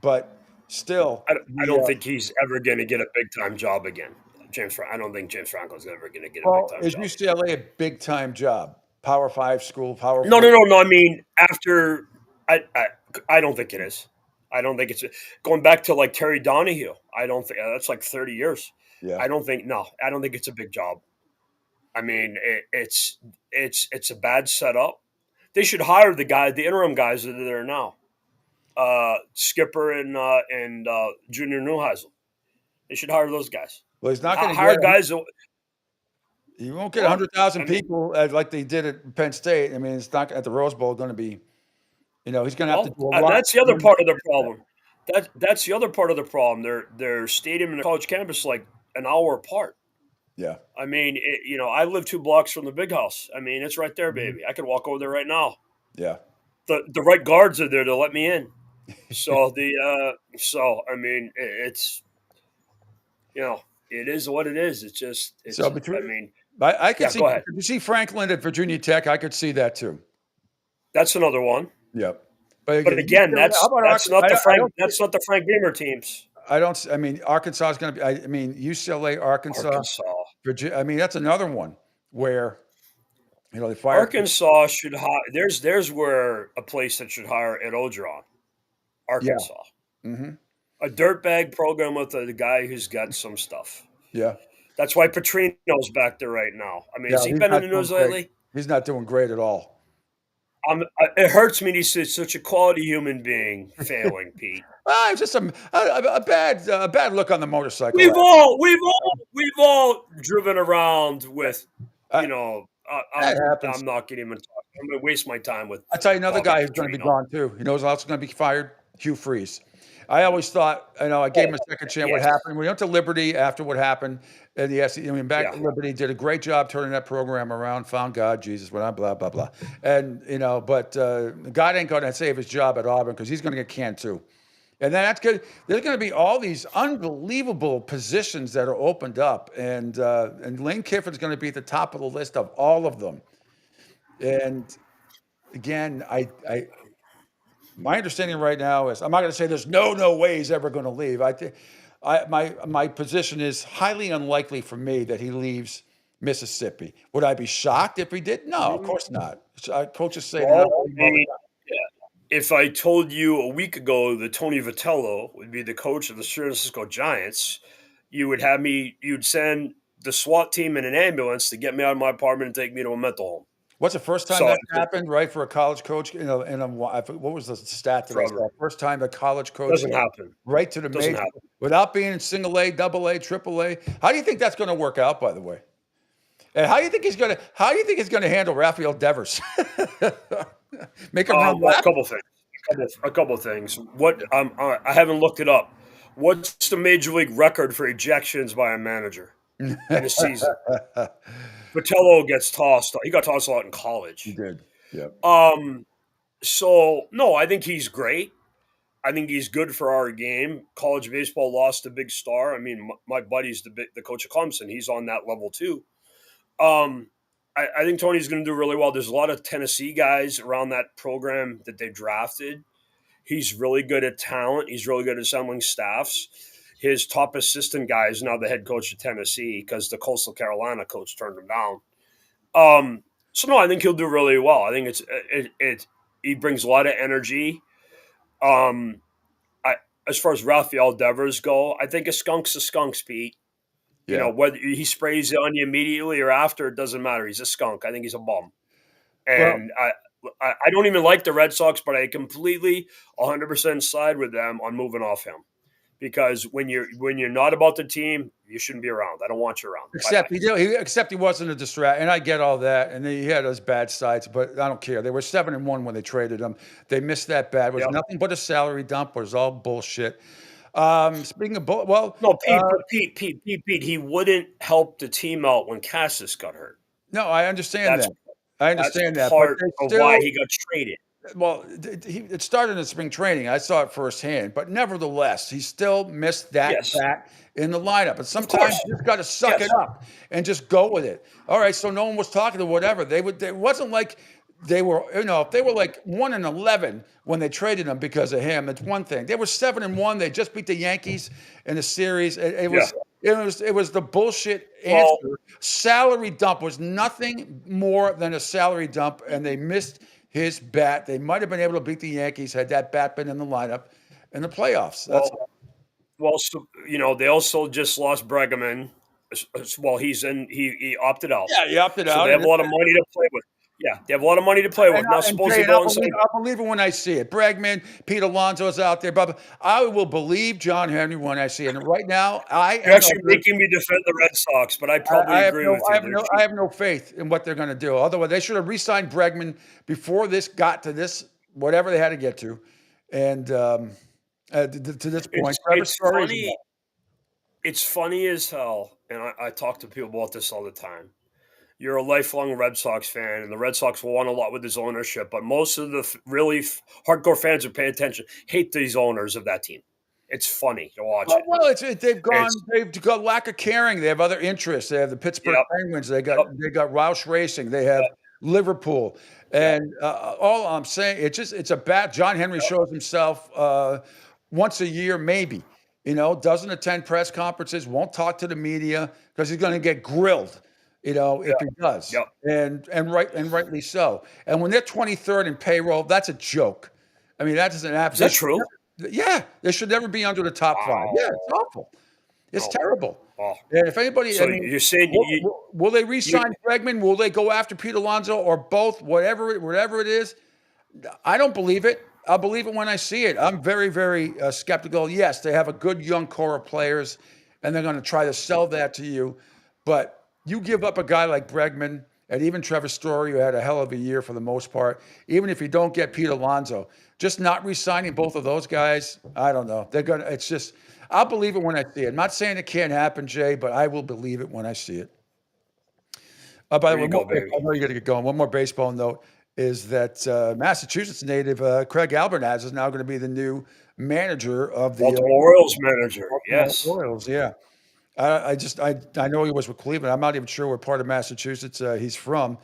but still. I don't think he's ever going to get a big time job again. I don't think James Franco's ever going to get a big time job. Is UCLA a big time job? Power 5 school, Power 4? No. I mean, after I don't think it is. I don't think it's going back to like Terry Donahue. I don't think that's like 30 years. Yeah. I don't think it's a big job. I mean, it's a bad setup. They should hire the interim guys that are there now, Skipper and Junior Neuheisel. They should hire those guys. Well, he's not going to hire guys. You won't get 100,000 people like they did at Penn State. I mean, it's not at the Rose Bowl going to be. He's going to have to do a lot. That's the other part of the problem. That's the other part of the problem. Their stadium and the college campus is like an hour apart. Yeah. I mean, I live 2 blocks from the big house. I mean, it's right there, baby. I could walk over there right now. Yeah. The right guards are there to let me in. So I mean, it's it is what it is. It's just I could see. Could you see Franklin at Virginia Tech? I could see that too. That's another one. Yep. But again, that's not the Frank Beamer teams. I mean, Arkansas is going to be. UCLA, Arkansas. Virginia. I mean, that's another one where You know, they fired Arkansas should hire. There's where a place that should hire Ed Ogeron. Arkansas. Mm-hmm. A dirtbag program with a guy who's got some stuff. Yeah. That's why Petrino's back there right now. I mean, Yeah, has he he's been in not the doing news great. lately? He's not doing great at all. It hurts me. He's such a quality human being failing, Pete. Well, it's just a bad look on the motorcycle. We've all driven around with, you know. That happens. I'm not getting even. I'm going to waste my time with. I'll tell you another Bobby guy who's going to be Petrino. gone too. You know who's also going to be fired? Hugh Freeze. I always thought, you know, I gave him a second chance. What Yes. happened? We went to Liberty after what happened. And yes, I mean, back Yeah. to Liberty, did a great job turning that program around, found God, Jesus, blah, blah, blah, blah. And, you know, but God ain't going to save his job at Auburn because he's going to get canned too. And then that's good. There's going to be all these unbelievable positions that are opened up. And Lane Kiffin's going to be at the top of the list of all of them. And again, my understanding right now is I'm not going to say there's no way he's ever going to leave. My position is highly unlikely for me that he leaves Mississippi. Would I be shocked if he did? No, of course not. Coaches say Well, that. if I told you a week ago that Tony Vitello would be the coach of the San Francisco Giants, you'd send the SWAT team in an ambulance to get me out of my apartment and take me to a mental home. What's the first time that happened, right, for a college coach? What was the stat that I saw? First time a college coach Doesn't happen. Right to the Doesn't major happen. without being in single A, double A, triple A. How do you think that's going to work out, by the way? And how do you think he's going to handle Rafael Devers? Make him run a couple things. A couple things. What I haven't looked it up. What's the major league record for ejections by a manager in a season? Vitello gets tossed. He got tossed a lot in college. He did. Yeah. So no, I think he's great. I think he's good for our game. College baseball lost a big star. I mean, my buddy's the coach of Clemson. He's on that level too. I think Tony's going to do really well. There's a lot of Tennessee guys around that program that they drafted. He's really good at talent. He's really good at assembling staffs. His top assistant guy is now the head coach of Tennessee because the Coastal Carolina coach turned him down. So no, I think he'll do really well. I think he brings a lot of energy. As far as Rafael Devers go, I think a skunk's a skunk, Pete. Yeah. You know, whether he sprays it on you immediately or after, it doesn't matter. He's a skunk. I think he's a bum. And I don't even like the Red Sox, but I completely 100% side with them on moving off him. Because when you're not about the team, you shouldn't be around. I don't want you around. Except he wasn't a distract, and I get all that. And he had those bad sides, but I don't care. They were 7-1 when they traded him. They missed that bad. It was nothing but a salary dump. It was all bullshit. Speaking of Pete, he wouldn't help the team out when Cassis got hurt. No, I understand that. I understand that. Part of why he got traded. Well, it started in spring training. I saw it firsthand. But nevertheless, he still missed that bat in the lineup. And sometimes you just got to suck it up and just go with it. All right, so no one was talking to whatever. It wasn't like they were, if they were like 1-11 when they traded him because of him, it's one thing. They were 7-1. They just beat the Yankees in the series. It was the bullshit answer. Salary dump was nothing more than a salary dump, and they missed his bat. They might have been able to beat the Yankees had that bat been in the lineup in the playoffs. They also just lost Bregman. Well, he opted out. Yeah, he opted out. So they have a lot of money to play with. Yeah, they have a lot of money to play with. Now, suppose you go and say, I believe it when I see it. Bregman, Pete Alonso's out there. Blah. I will believe John Henry when I see it. And right now, you're actually making me defend the Red Sox, but I probably agree with you. I have no faith in what they're going to do. Otherwise, they should have re-signed Bregman before this got to this, whatever they had to get to. And to this point, it's funny as hell, and I talk to people about this all the time. You're a lifelong Red Sox fan, and the Red Sox won a lot with his ownership, but most of the really hardcore fans who pay attention hate these owners of that team. It's funny to watch it. Well, they've got lack of caring. They have other interests. They have the Pittsburgh Penguins. They got Roush Racing. They have Liverpool. And all I'm saying, it's a bad. John Henry shows himself once a year, maybe. Doesn't attend press conferences, won't talk to the media because he's going to get grilled. if he does. Yep. And rightly so. And when they're 23rd in payroll, that's a joke. I mean, that doesn't happen. Is that true? Yeah, they should never be under the top 5. Yeah, it's awful. It's terrible. Oh. And if anybody, So you're saying will they re-sign Bregman? Will they go after Pete Alonso or both? Whatever it is, I don't believe it. I'll believe it when I see it. I'm very, very skeptical. Yes, they have a good young core of players, and they're going to try to sell that to you. But you give up a guy like Bregman and even Trevor Story, who had a hell of a year for the most part, even if you don't get Pete Alonso, just not re-signing both of those guys, I don't know. It's just, I'll believe it when I see it. I'm not saying it can't happen, Jay, but I will believe it when I see it. By the way, I know you got to get going. One more baseball note is that Massachusetts native Craig Albertaz is now going to be the new manager of the Baltimore Orioles manager. Yes. Orioles, yeah. I know he was with Cleveland. I'm not even sure what part of Massachusetts he's from,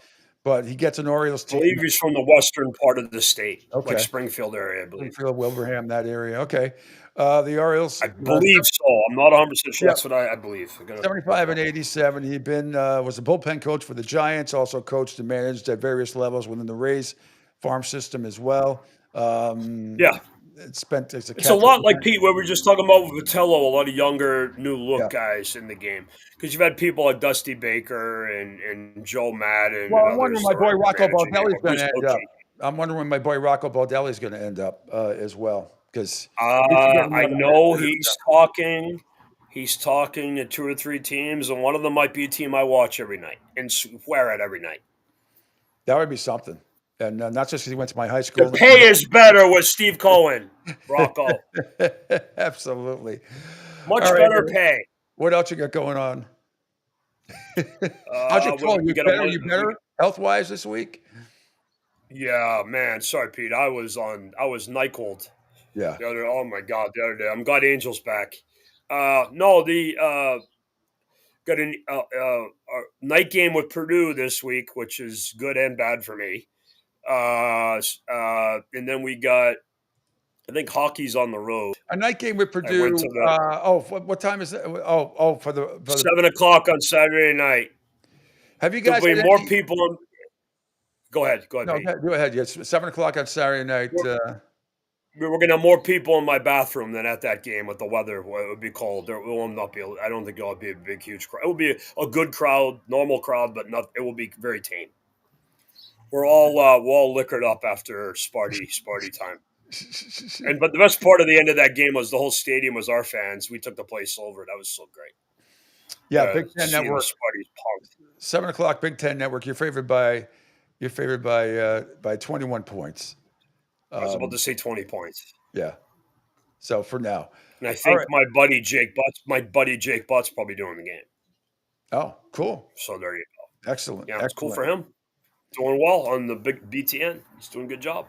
but he gets an Orioles team. I believe he's from the western part of the state, Okay. like Springfield area, I believe. Springfield, Wilbraham, that area. Okay. The Orioles. I believe so. I'm not 100% sure. That's what I believe. 75 and 87. He was a bullpen coach for the Giants, also coached and managed at various levels within the Rays farm system as well. Yeah. It's a lot like Pete, what we were just talking about with Vitello, a lot of younger, new look guys in the game. Because you've had people like Dusty Baker and Joe Madden. Well, and I'm wondering others my boy Rocco managing Baldelli's going to end up. Ochi. I'm wondering when my boy Rocco Baldelli is going to end up as well. Because I know he's talking. He's talking to 2 or 3 teams, and one of them might be a team I watch every night and swear at every night. That would be something. And not just because he went to my high school. The pay is better with Steve Cohen, Rocco. Absolutely. Much better pay. What else you got going on? How's your cold? You better health-wise this week? Yeah, man. Sorry, Pete. I was NyQuil. Yeah. Oh my God, the other day. I'm glad Angel's back. No, got a night game with Purdue this week, which is good and bad for me. And then we got, I think hockey's on the road. A night game with Purdue. What time is it? For the 7 o'clock on Saturday night. Have you guys? There'll be more people. Go ahead. No, go ahead. Yes, 7 o'clock on Saturday night. We're going to have more people in my bathroom than at that game with the weather. It would be cold. There will not be. I don't think it'll be a big, huge crowd. It will be a good crowd, normal crowd, but it will be very tame. We're all liquored up after Sparty time. But the best part of the end of that game was the whole stadium was our fans. We took the place over. That was so great. Yeah, Big Ten Network. 7 o'clock, Big Ten Network. You're favored by 21 points. I was about to say 20 points. Yeah. So for now, and I think my buddy Jake Butt's probably doing the game. Oh, cool. So there you go. Excellent. Yeah, it's cool for him. Doing well on the big BTN. He's doing a good job.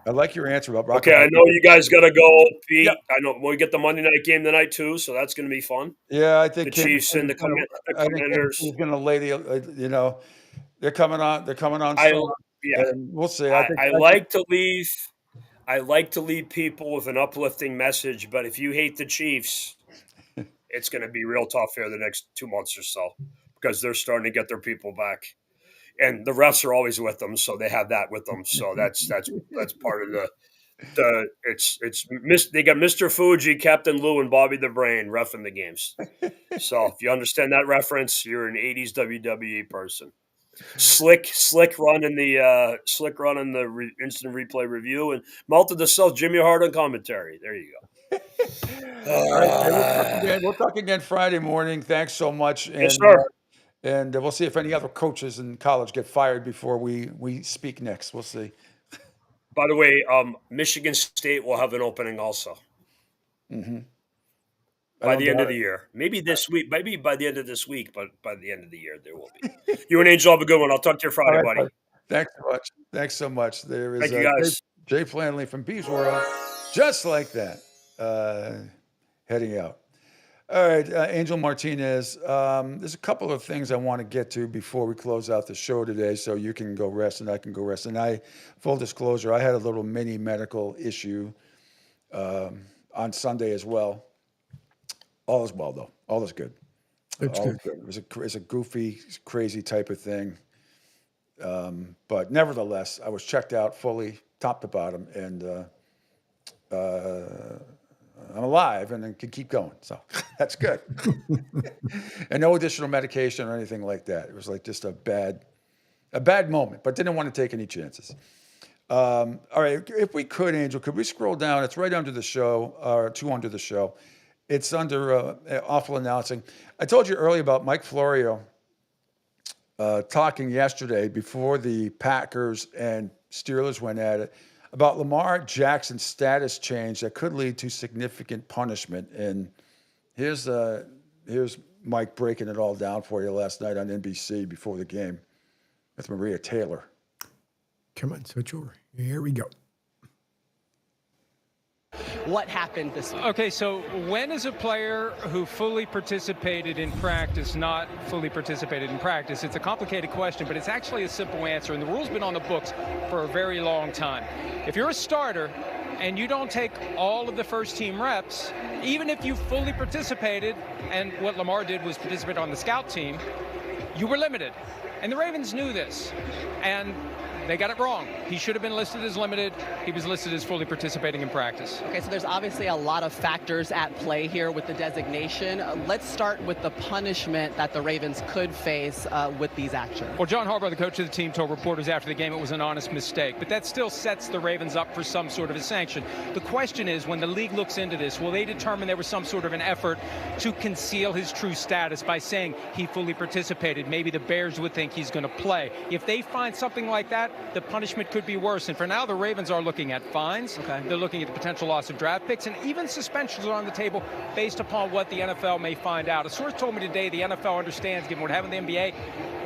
I like your answer about Rocco. Okay, I know you guys got to go, Pete. Yep. I know we get the Monday night game tonight too, so that's going to be fun. Yeah, I think the Chiefs and the Commanders. He's going to lay the. They're coming on. They're coming on strong. We'll see. I like to leave. I like to leave people with an uplifting message, but if you hate the Chiefs, it's going to be real tough here the next 2 months or so because they're starting to get their people back. And the refs are always with them, so they have that with them. So that's part of they got Mr. Fuji, Captain Lou, and Bobby the Brain reffing the games. So if you understand that reference, you're an '80s WWE person. Slick running the instant replay review, and Malta DeSelf, Jimmy Hart on commentary. There you go. All right, we'll talk again Friday morning. Thanks so much. Yes, sir. And we'll see if any other coaches in college get fired before we speak next. We'll see. By the way, Michigan State will have an opening also. Mm-hmm. By the end of the year. Maybe this week. Maybe by the end of this week, but by the end of the year, there will be. You and Angel have a good one. I'll talk to you Friday, buddy. Thanks so much. There is Thank you guys. Jay Flanley from Bees World, just like that, heading out. All right, Angel Martinez. There's a couple of things I want to get to before we close out the show today, so you can go rest and I can go rest. And full disclosure, I had a little mini medical issue on Sunday as well. All is well, though. All is good. It's always good. good. It's a goofy, crazy type of thing. But nevertheless, I was checked out fully, top to bottom, and I'm alive and can keep going. So that's good. And no additional medication or anything like that. It was like just a bad moment, but didn't want to take any chances. All right, if we could, Angel, could we scroll down? It's right under the show, or two under the show. It's under awful announcing. I told you earlier about Mike Florio talking yesterday before the Packers and Steelers went at it about Lamar Jackson's status change that could lead to significant punishment. And here's Mike breaking it all down for you last night on NBC before the game with Maria Taylor. Come on, switch over. Here we go. What happened this week? Okay, so when is a player who fully participated in practice not fully participated in practice? It's a complicated question, but it's actually a simple answer, and the rule's been on the books for a very long time. If you're a starter and you don't take all of the first team reps, even if you fully participated, and what Lamar did was participate on the scout team, you were limited. And the Ravens knew this, and they got it wrong. He should have been listed as limited. He was listed as fully participating in practice. Okay, so there's obviously a lot of factors at play here with the designation. Let's start with the punishment that the Ravens could face with these actions. Well, John Harbaugh, the coach of the team, told reporters after the game it was an honest mistake, but that still sets the Ravens up for some sort of a sanction. The question is, when the league looks into this, will they determine there was some sort of an effort to conceal his true status by saying he fully participated? Maybe the Bears would think he's going to play. If they find something like that, the punishment could be worse. And for now, the Ravens are looking at fines. Okay. They're looking at the potential loss of draft picks, and even suspensions are on the table based upon what the NFL may find out. A source told me today the NFL understands, given what happened in the NBA,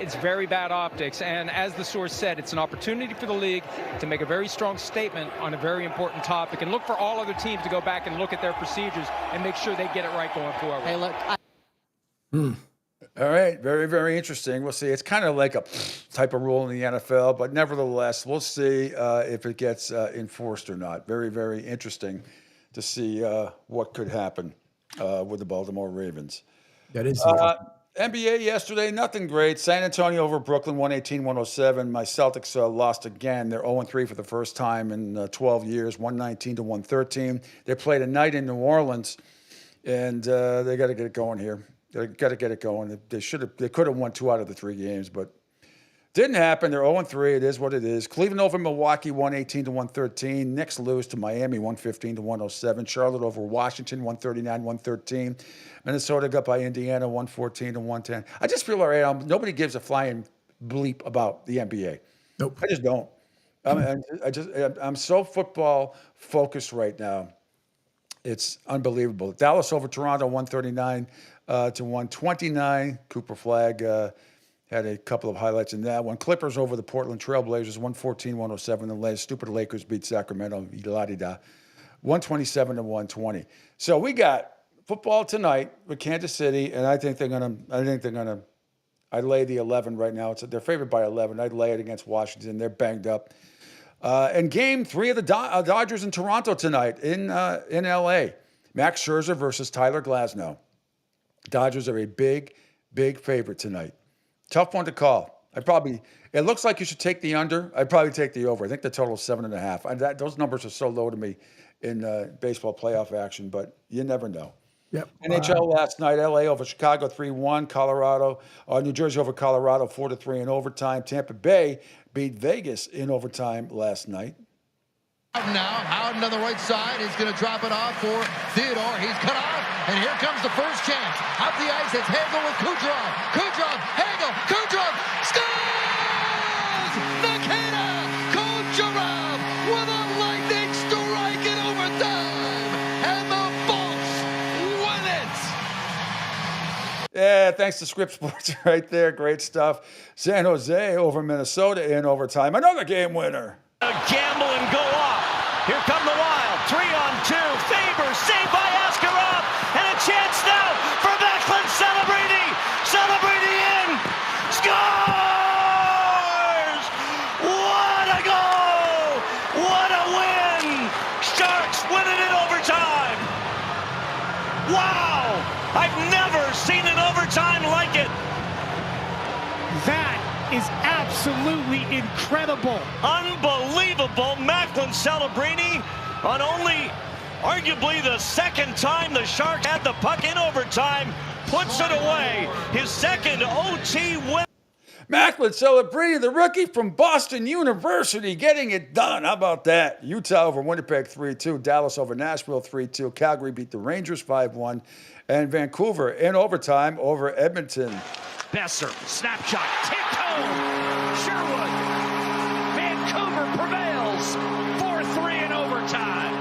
it's very bad optics. And as the source said, it's an opportunity for the league to make a very strong statement on a very important topic and look for all other teams to go back and look at their procedures and make sure they get it right going forward. Hey, look. All right, very, very interesting. We'll see. It's kind of like a type of rule in the NFL, but nevertheless, we'll see if it gets enforced or not. Very, very interesting to see what could happen with the Baltimore Ravens. That is NBA yesterday, nothing great. San Antonio over Brooklyn, 118-107. My Celtics lost again. They're 0-3 for the first time in 12 years, 119-113. They played a night in New Orleans, and they got to get it going here. They got to get it going. They could have won 2 out of the 3 games, but didn't happen. They're 0-3. It is what it is. Cleveland over Milwaukee, 118-113. Knicks lose to Miami, 115-107. Charlotte over Washington, 139-113. Minnesota got by Indiana, 114-110. I just feel all right. Nobody gives a flying bleep about the NBA. Nope. I just don't. I'm so football focused right now. It's unbelievable. Dallas over Toronto, 139-129. Cooper Flagg had a couple of highlights in that one. Clippers over the Portland Trailblazers, 114-107. The stupid Lakers beat Sacramento, 127-120. So we got football tonight with Kansas City, and I think they're gonna. I lay the 11 right now. They're favored by 11. I'd lay it against Washington. They're banged up. And game 3 of the Dodgers in Toronto tonight in L.A. Max Scherzer versus Tyler Glasnow. Dodgers are a big, big favorite tonight. Tough one to call. It looks like you should take the under. I'd probably take the over. I think the total is 7.5. Those numbers are so low to me in baseball playoff action, but you never know. Yep. NHL last night, LA over Chicago 3-1, New Jersey over Colorado 4-3 in overtime. Tampa Bay beat Vegas in overtime last night. Now, out on the right side, he's going to drop it off for Theodore. He's cut off, and here comes the first chance. Up the ice, it's Hagel with Kucherov. Kucherov, Hagel, Kucherov, scores! Nikita Kucherov with a lightning strike in overtime, and the Bolts win it! Yeah, thanks to Script Sports right there. Great stuff. San Jose over Minnesota in overtime. Another game winner. Gamble and go off. Here come the Wild. 3-on-2. Faber saved by Askarov. And a chance now for Backlund. Celebrating in. Scores! What a goal! What a win! Sharks win it in overtime. Wow! I've never seen an overtime like it. That is absolutely incredible. Unbelievable. Macklin Celebrini on only arguably the second time the Sharks had the puck in overtime, puts it away. His second OT win. Macklin Celebrini, the rookie from Boston University, getting it done. How about that? Utah over Winnipeg 3-2. Dallas over Nashville 3-2. Calgary beat the Rangers 5-1. And Vancouver in overtime over Edmonton. Besser, snapshot, tipped home. Sherwood. Vancouver prevails 4-3 in overtime.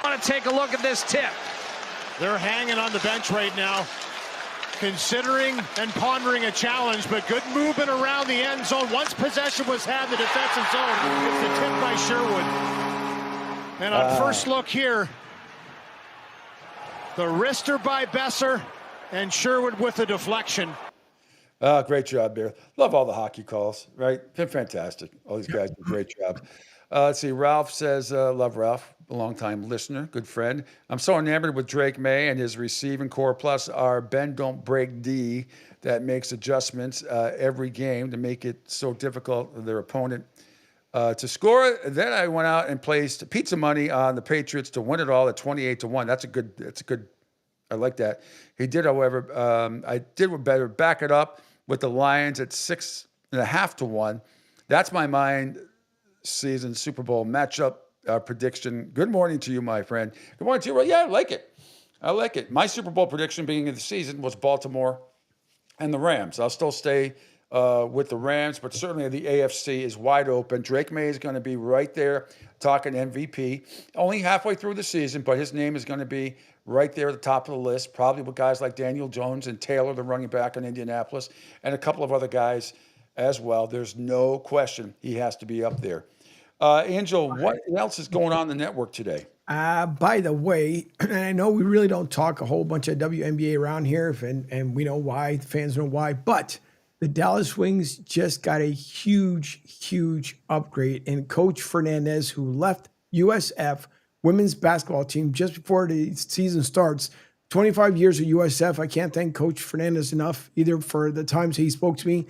I want to take a look at this tip. They're hanging on the bench right now, considering and pondering a challenge, but good movement around the end zone. Once possession was had in the defensive zone, it's the tip by Sherwood. And on first look here, the wrister by Besser, and Sherwood with the deflection. Great job, Bear. Love all the hockey calls, right? Been fantastic. All these guys do a great job. Let's see. Ralph says, love Ralph, a longtime listener, good friend. I'm so enamored with Drake May and his receiving core, plus our bend don't break D that makes adjustments every game to make it so difficult for their opponent to score. Then I went out and placed pizza money on the Patriots to win it all at 28-1. That's a good. I like that. He did, however, I did better. Back it up with the Lions at 6.5-1. That's my mind season Super Bowl matchup prediction. Good morning to you, my friend. Good morning to you. Well, yeah, I like it. I like it. My Super Bowl prediction beginning of the season was Baltimore and the Rams. I'll still stay with the Rams, but certainly the AFC is wide open. Drake May is going to be right there talking MVP. Only halfway through the season, but his name is going to be right there at the top of the list, probably with guys like Daniel Jones and Taylor, the running back in Indianapolis, and a couple of other guys as well. There's no question he has to be up there. Angel, what else is going on in the network today? By the way, and I know we really don't talk a whole bunch of WNBA around here, and we know why, the fans know why, but the Dallas Wings just got a huge upgrade. And Coach Fernandez, who left USF women's basketball team just before the season starts, 25 years of USF. I can't thank Coach Fernandez enough either for the times he spoke to me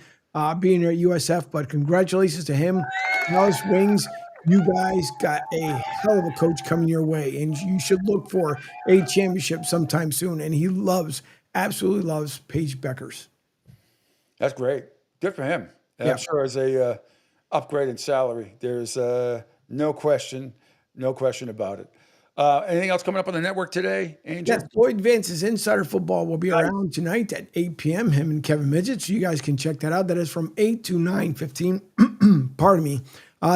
being here at USF, but congratulations to him. Dallas Wings, you guys got a hell of a coach coming your way, and you should look for a championship sometime soon. And he absolutely loves Paige Beckers. That's great. Good for him. Yeah. I'm sure as a upgrade in salary, there's no question about it. Anything else coming up on the network today, Angel? Yes, Floyd Vance's Insider Football will be around tonight at 8 p.m., him and Kevin Midget, so you guys can check that out. That is from 8 to 9:15, pardon me,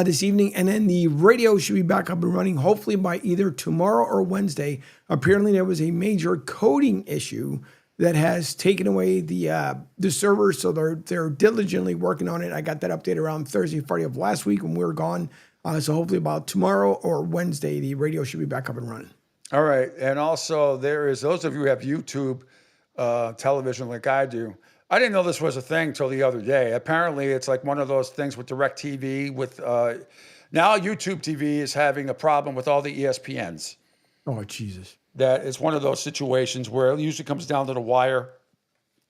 this evening. And then the radio should be back up and running, hopefully by either tomorrow or Wednesday. Apparently there was a major coding issue that has taken away the server, so they're diligently working on it. I got that update around Thursday, Friday of last week when we were gone. So hopefully about tomorrow or Wednesday, the radio should be back up and running. All right. And also there is, those of you who have YouTube television like I do, I didn't know this was a thing till the other day. Apparently it's like one of those things with DirecTV with, now YouTube TV is having a problem with all the ESPNs. Oh, Jesus. That it's one of those situations where it usually comes down to the wire.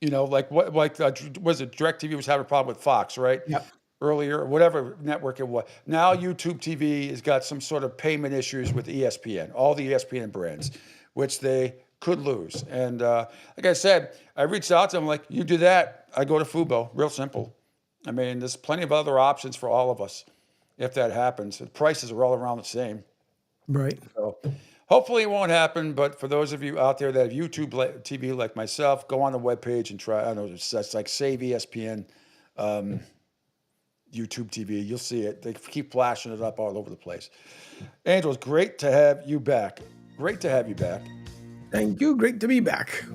You know, was it DirecTV was having a problem with Fox, right? Yep. Earlier, whatever network it was. Now YouTube TV has got some sort of payment issues with ESPN, all the ESPN brands, which they could lose. And like I said, I reached out to them like, you do that, I go to Fubo. Real simple. I mean, there's plenty of other options for all of us if that happens. The prices are all around the same. Right. So hopefully it won't happen, but for those of you out there that have YouTube TV like myself, go on the webpage and try. I don't know, that's like Save ESPN. YouTube TV, you'll see it. They keep flashing it up all over the place. Angel, it's great to have you back. Great to have you back. Thank you. Great to be back.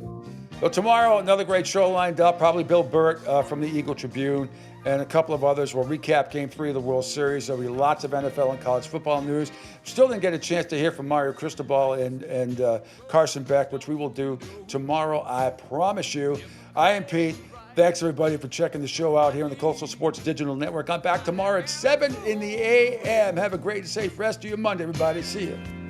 So tomorrow, another great show lined up. Probably Bill Burt from the Eagle Tribune and a couple of others will recap Game 3 of the World Series. There'll be lots of NFL and college football news. Still didn't get a chance to hear from Mario Cristobal and Carson Beck, which we will do tomorrow, I promise you. I am Pete. Thanks, everybody, for checking the show out here on the Coastal Sports Digital Network. I'm back tomorrow at 7 in the a.m. Have a great and safe rest of your Monday, everybody. See you.